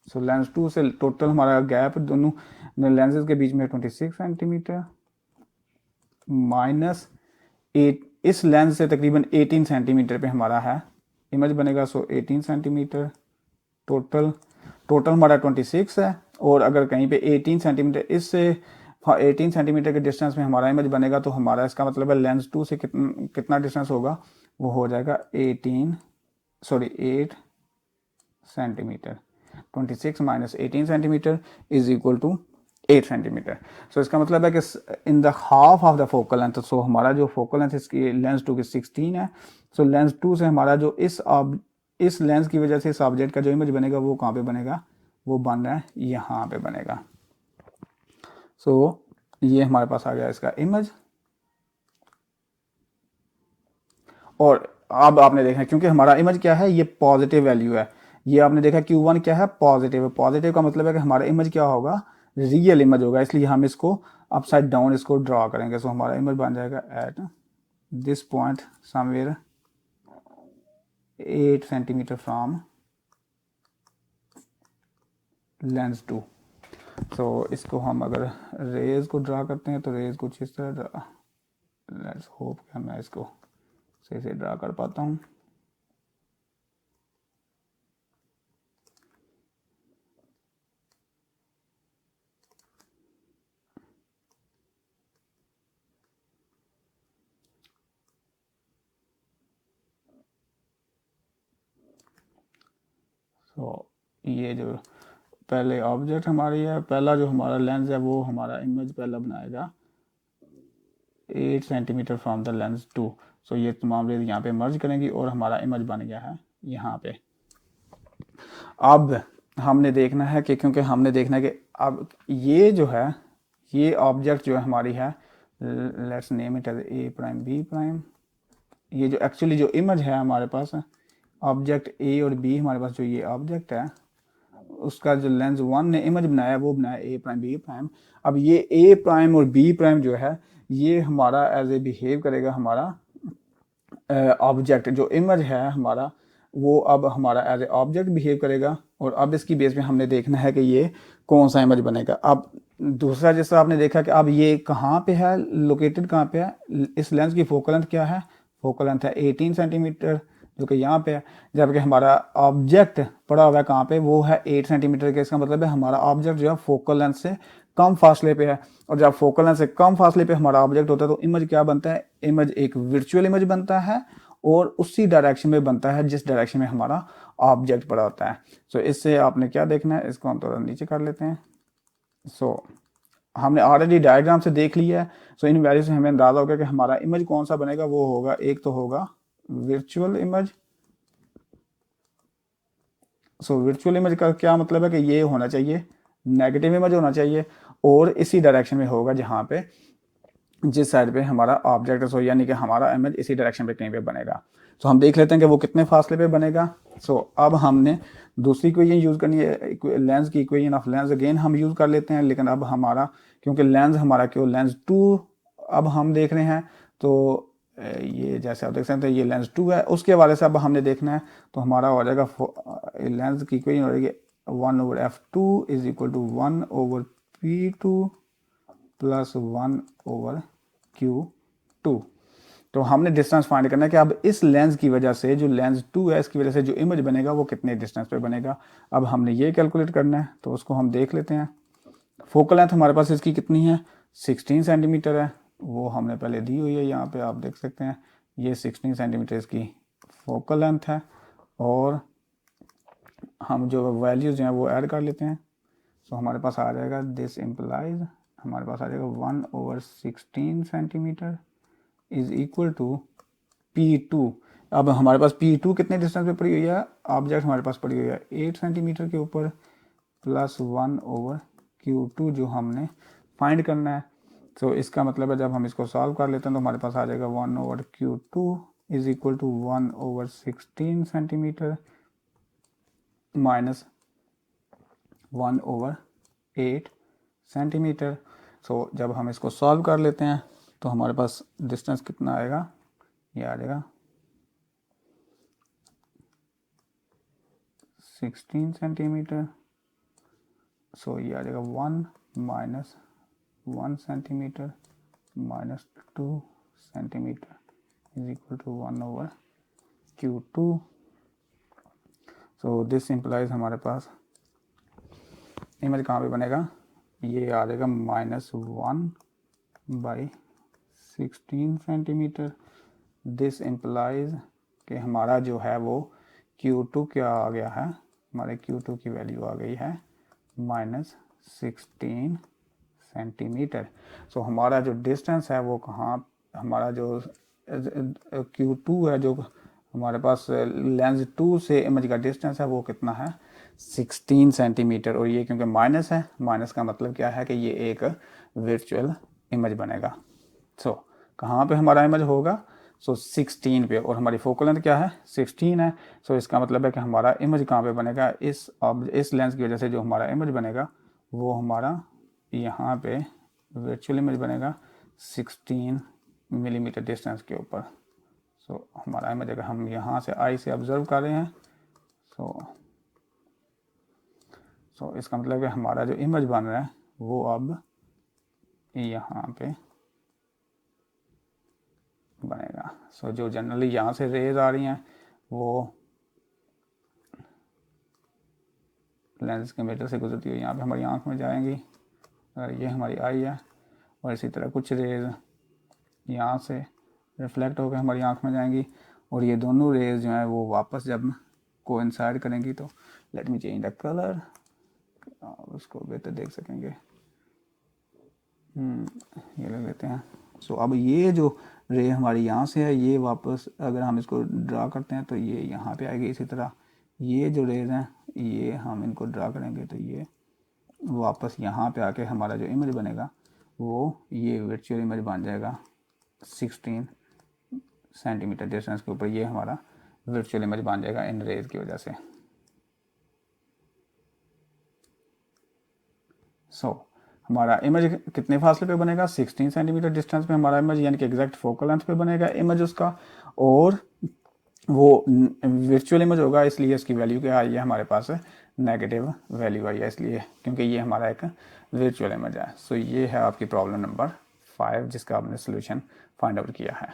So lens 2 से टोटल हमारा गैप दोनों लेंसेज के बीच में 26 सेंटीमीटर माइनस 8, इस लेंस से तकरीबन 18 सेंटीमीटर पे हमारा है इमेज बनेगा। सो 18 सेंटीमीटर टोटल हमारा 26 है, और अगर कहीं पे 18 सेंटीमीटर इससे 18 सेंटीमीटर के डिस्टेंस में हमारा इमेज बनेगा तो हमारा इसका मतलब है लेंस 2 से कितना डिस्टेंस होगा, वो हो जाएगा 8 centimetre. 26 minus 18 centimetre is equal to 8 centimetre. So इसका मतलब है कि in the half of the focal length, so हमारा जो फोकल लेंथ इसकी लेंस 2 की 16 है। सो लेंस 2 से हमारा जो इस लेंस की वजह से इस ऑब्जेक्ट का जो इमेज बनेगा वो कहाँ पे बनेगा, वो बन रहा है यहाँ पे बनेगा। सो ये हमारे पास आ गया इसका इमेज। और अब आपने देखा क्योंकि हमारा इमेज क्या है, ये पॉजिटिव वैल्यू है, ये आपने देखा Q1 क्या है, पॉजिटिव है। पॉजिटिव का मतलब है कि हमारा इमेज क्या होगा, रियल इमेज होगा, इसलिए हम इसको अपसाइड डाउन इसको ड्रॉ करेंगे। सो हमारा इमेज बन जाएगा at this point somewhere 8 centimetre from lens 2। सो इसको हम अगर रेज को ड्रा करते हैं तो रेज कुछ इस तरह, लेट्स होप कि मैं इसको सही से ड्रा कर पाता हूँ। सो ये जो पहले ऑब्जेक्ट हमारी है, पहला जो हमारा लेंस है वो हमारा इमेज पहला बनाएगा 8 सेंटीमीटर फ्रॉम द लेंस 2। सो ये तमाम रेज यहाँ पे मर्ज करेंगी और हमारा इमेज बन गया है यहाँ पे। अब हमने देखना है कि, क्योंकि हमने देखना है कि अब ये जो है, ये ऑब्जेक्ट जो है हमारी है, let's name it as A prime B prime. ये जो एक्चुअली जो इमेज है हमारे पास, ऑब्जेक्ट ए और बी, हमारे पास जो ये ऑब्जेक्ट है उसका जो लेंस 1 ने इमेज बनाया वो बनाया ए प्राइम बी प्राइम। अब ये ए प्राइम और बी प्राइम जो है ये हमारा एज ए बिहेव करेगा, हमारा ऑब्जेक्ट जो इमेज है हमारा वो अब हमारा एज ए ऑब्जेक्ट बिहेव करेगा। और अब इसकी बेस पे हमने देखना है कि ये कौन सा इमेज बनेगा। अब दूसरा जैसा आपने देखा कि अब ये कहाँ पे है, लोकेटेड कहाँ पे है, इस लेंस की फोकल लेंथ क्या है, फोकल लेंथ है 18 सेंटीमीटर जो कि यहाँ पे है, जबकि हमारा ऑब्जेक्ट पड़ा हुआ है कहाँ पे, वो है 8 सेंटीमीटर के। इसका मतलब है हमारा ऑब्जेक्ट जो है फोकल लेंथ से कम फासले पे है। और जब फोकल लेंथ से कम फासले पे हमारा ऑब्जेक्ट होता है तो इमेज क्या बनता है, इमेज एक वर्चुअल इमेज बनता है और उसी डायरेक्शन में बनता है जिस डायरेक्शन में हमारा ऑब्जेक्ट पड़ा होता है। सो इससे आपने क्या देखना है, इसको हम थोड़ा नीचे कर लेते हैं। सो हमने ऑलरेडी डायग्राम से देख लिया है। सो इन वैल्यू से हमें अंदाजा होगा कि हमारा इमेज कौन सा बनेगा। वो होगा, एक तो होगा virtual image. So virtual image का क्या मतलब है कि ये होना चाहिए नेगेटिव इमेज होना चाहिए और इसी डायरेक्शन में होगा जहाँ पे, जिस साइड पे हमारा ऑब्जेक्ट है। सो यानी कि हमारा इमेज इसी डायरेक्शन पे कहीं पे बनेगा। सो हम देख लेते हैं कि वो कितने फासले पे बनेगा। सो अब हमने दूसरी इक्वेशन यूज़ करनी है, लेंस की इक्वेशन ऑफ लेंस अगेन हम यूज़ कर लेते हैं। लेकिन अब हमारा, क्योंकि लेंस हमारा क्यों लेंस 2 अब हम देख रहे हैं, तो ये जैसे आप देख सकते हैं ये लेंस 2 है, उसके हवाले से अब हमने देखना है। तो हमारा हो जाएगा लेंस की इक्वेशन हो जाएगी 1/f2 is equal to 1/p2 plus 1/q2। तो हमने डिस्टेंस फाइंड करना है कि अब इस लेंस की वजह से, जो लेंस 2 है इसकी वजह से जो इमेज बनेगा वो कितने डिस्टेंस पे बनेगा। अब हमने ये कैलकुलेट करना है, तो उसको हम देख लेते हैं। फोकल लेंथ हमारे पास इसकी कितनी है, 16 सेंटीमीटर है, वो हमने पहले दी हुई है, यहाँ पे आप देख सकते हैं ये 16 सेंटीमीटर इसकी फोकल लेंथ है। और हम जो वैल्यूज जो हैं वो ऐड कर लेते हैं। सो हमारे पास आ जाएगा, दिस इम्प्लाइज, हमारे पास आ जाएगा 1/16 centimetre is equal to P2। अब हमारे पास P2 कितने डिस्टेंस पे पड़ी हुई है, ऑब्जेक्ट हमारे पास पड़ी हुई है 8 सेंटीमीटर के ऊपर, प्लस 1/Q2 जो हमने फाइंड करना है। तो इसका मतलब है जब हम इसको सॉल्व कर लेते हैं तो हमारे पास आ जाएगा 1/Q2 is equal to 1/16 centimetre minus 1/8 centimetre. So जब हम इसको सॉल्व कर लेते हैं तो हमारे पास डिस्टेंस कितना आएगा, ये आ जाएगा 16 सेंटीमीटर। सो ये आ जाएगा 1 minus 1 centimetre minus 2 centimetre is equal to 1/Q2। So this implies हमारे पास इमेज कहाँ पे बनेगा, ये आ जाएगा -1/16 सेंटीमीटर। दिस इम्प्लाइज कि हमारा जो है वो Q2 क्या आ गया है, हमारे Q2 की वैल्यू आ गई है -16 सेंटीमीटर। सो हमारा जो डिस्टेंस है वो कहाँ, हमारा जो Q2 है, जो हमारे पास लेंस 2 से इमेज का डिस्टेंस है वो कितना है 16 सेंटीमीटर। और ये क्योंकि माइनस है, माइनस का मतलब क्या है कि ये एक वर्चुअल इमेज बनेगा। सो कहाँ पे हमारा इमेज होगा, सो 16 पे, और हमारी फोकल लेंथ क्या है 16 है। सो इसका मतलब है कि हमारा इमेज कहाँ पे बनेगा, इस लेंस की वजह से जो हमारा इमेज बनेगा वो हमारा यहाँ पे वर्चुअल इमेज बनेगा 16 मिलीमीटर डिस्टेंस के ऊपर। सो हमारा इमेज अगर हम यहाँ से आई से ऑब्जर्व कर रहे हैं, सो इसका मतलब है हमारा जो इमेज बन रहा है वो अब यहाँ पे बनेगा। सो जो जनरली यहाँ से रेज आ रही हैं वो लेंस के मीटर से गुजरती हुई यहाँ पे हमारी आँख में जाएंगी, अगर ये हमारी आई है, और इसी तरह कुछ रेज यहाँ से रिफ्लेक्ट होकर हमारी आँख में जाएंगी, और ये दोनों रेज जो हैं वो वापस जब कोइंसाइड करेंगी। तो let me change the colour, उसको बेहतर देख सकेंगे। ये ले लेते हैं। सो अब ये जो रे हमारी यहाँ से है, ये वापस अगर हम इसको ड्रा करते हैं तो ये यहाँ पे आएगी। इसी तरह ये जो रेज हैं ये हम इनको ड्रा करेंगे तो ये वापस यहाँ पे आके हमारा जो इमेज बनेगा वो ये वर्चुअल इमेज बन जाएगा 16 सेंटीमीटर डिस्टेंस के ऊपर। ये हमारा वर्चुअल इमेज बन जाएगा इन रेज की वजह से। हमारा इमेज कितने फासले पे बनेगा? 16 सेंटीमीटर डिस्टेंस पे हमारा इमेज, यानी कि एग्जैक्ट फोकल लेंथ पे बनेगा इमेज उसका। और वो वर्चुअल इमेज होगा, इसलिए इसकी वैल्यू क्या आई है हमारे पास? नेगेटिव वैल्यू आई है, इसलिए क्योंकि ये हमारा एक वर्चुअल इमेज है। सो ये है आपकी प्रॉब्लम नंबर 5 जिसका आपने सोल्यूशन फाइंड आउट किया है।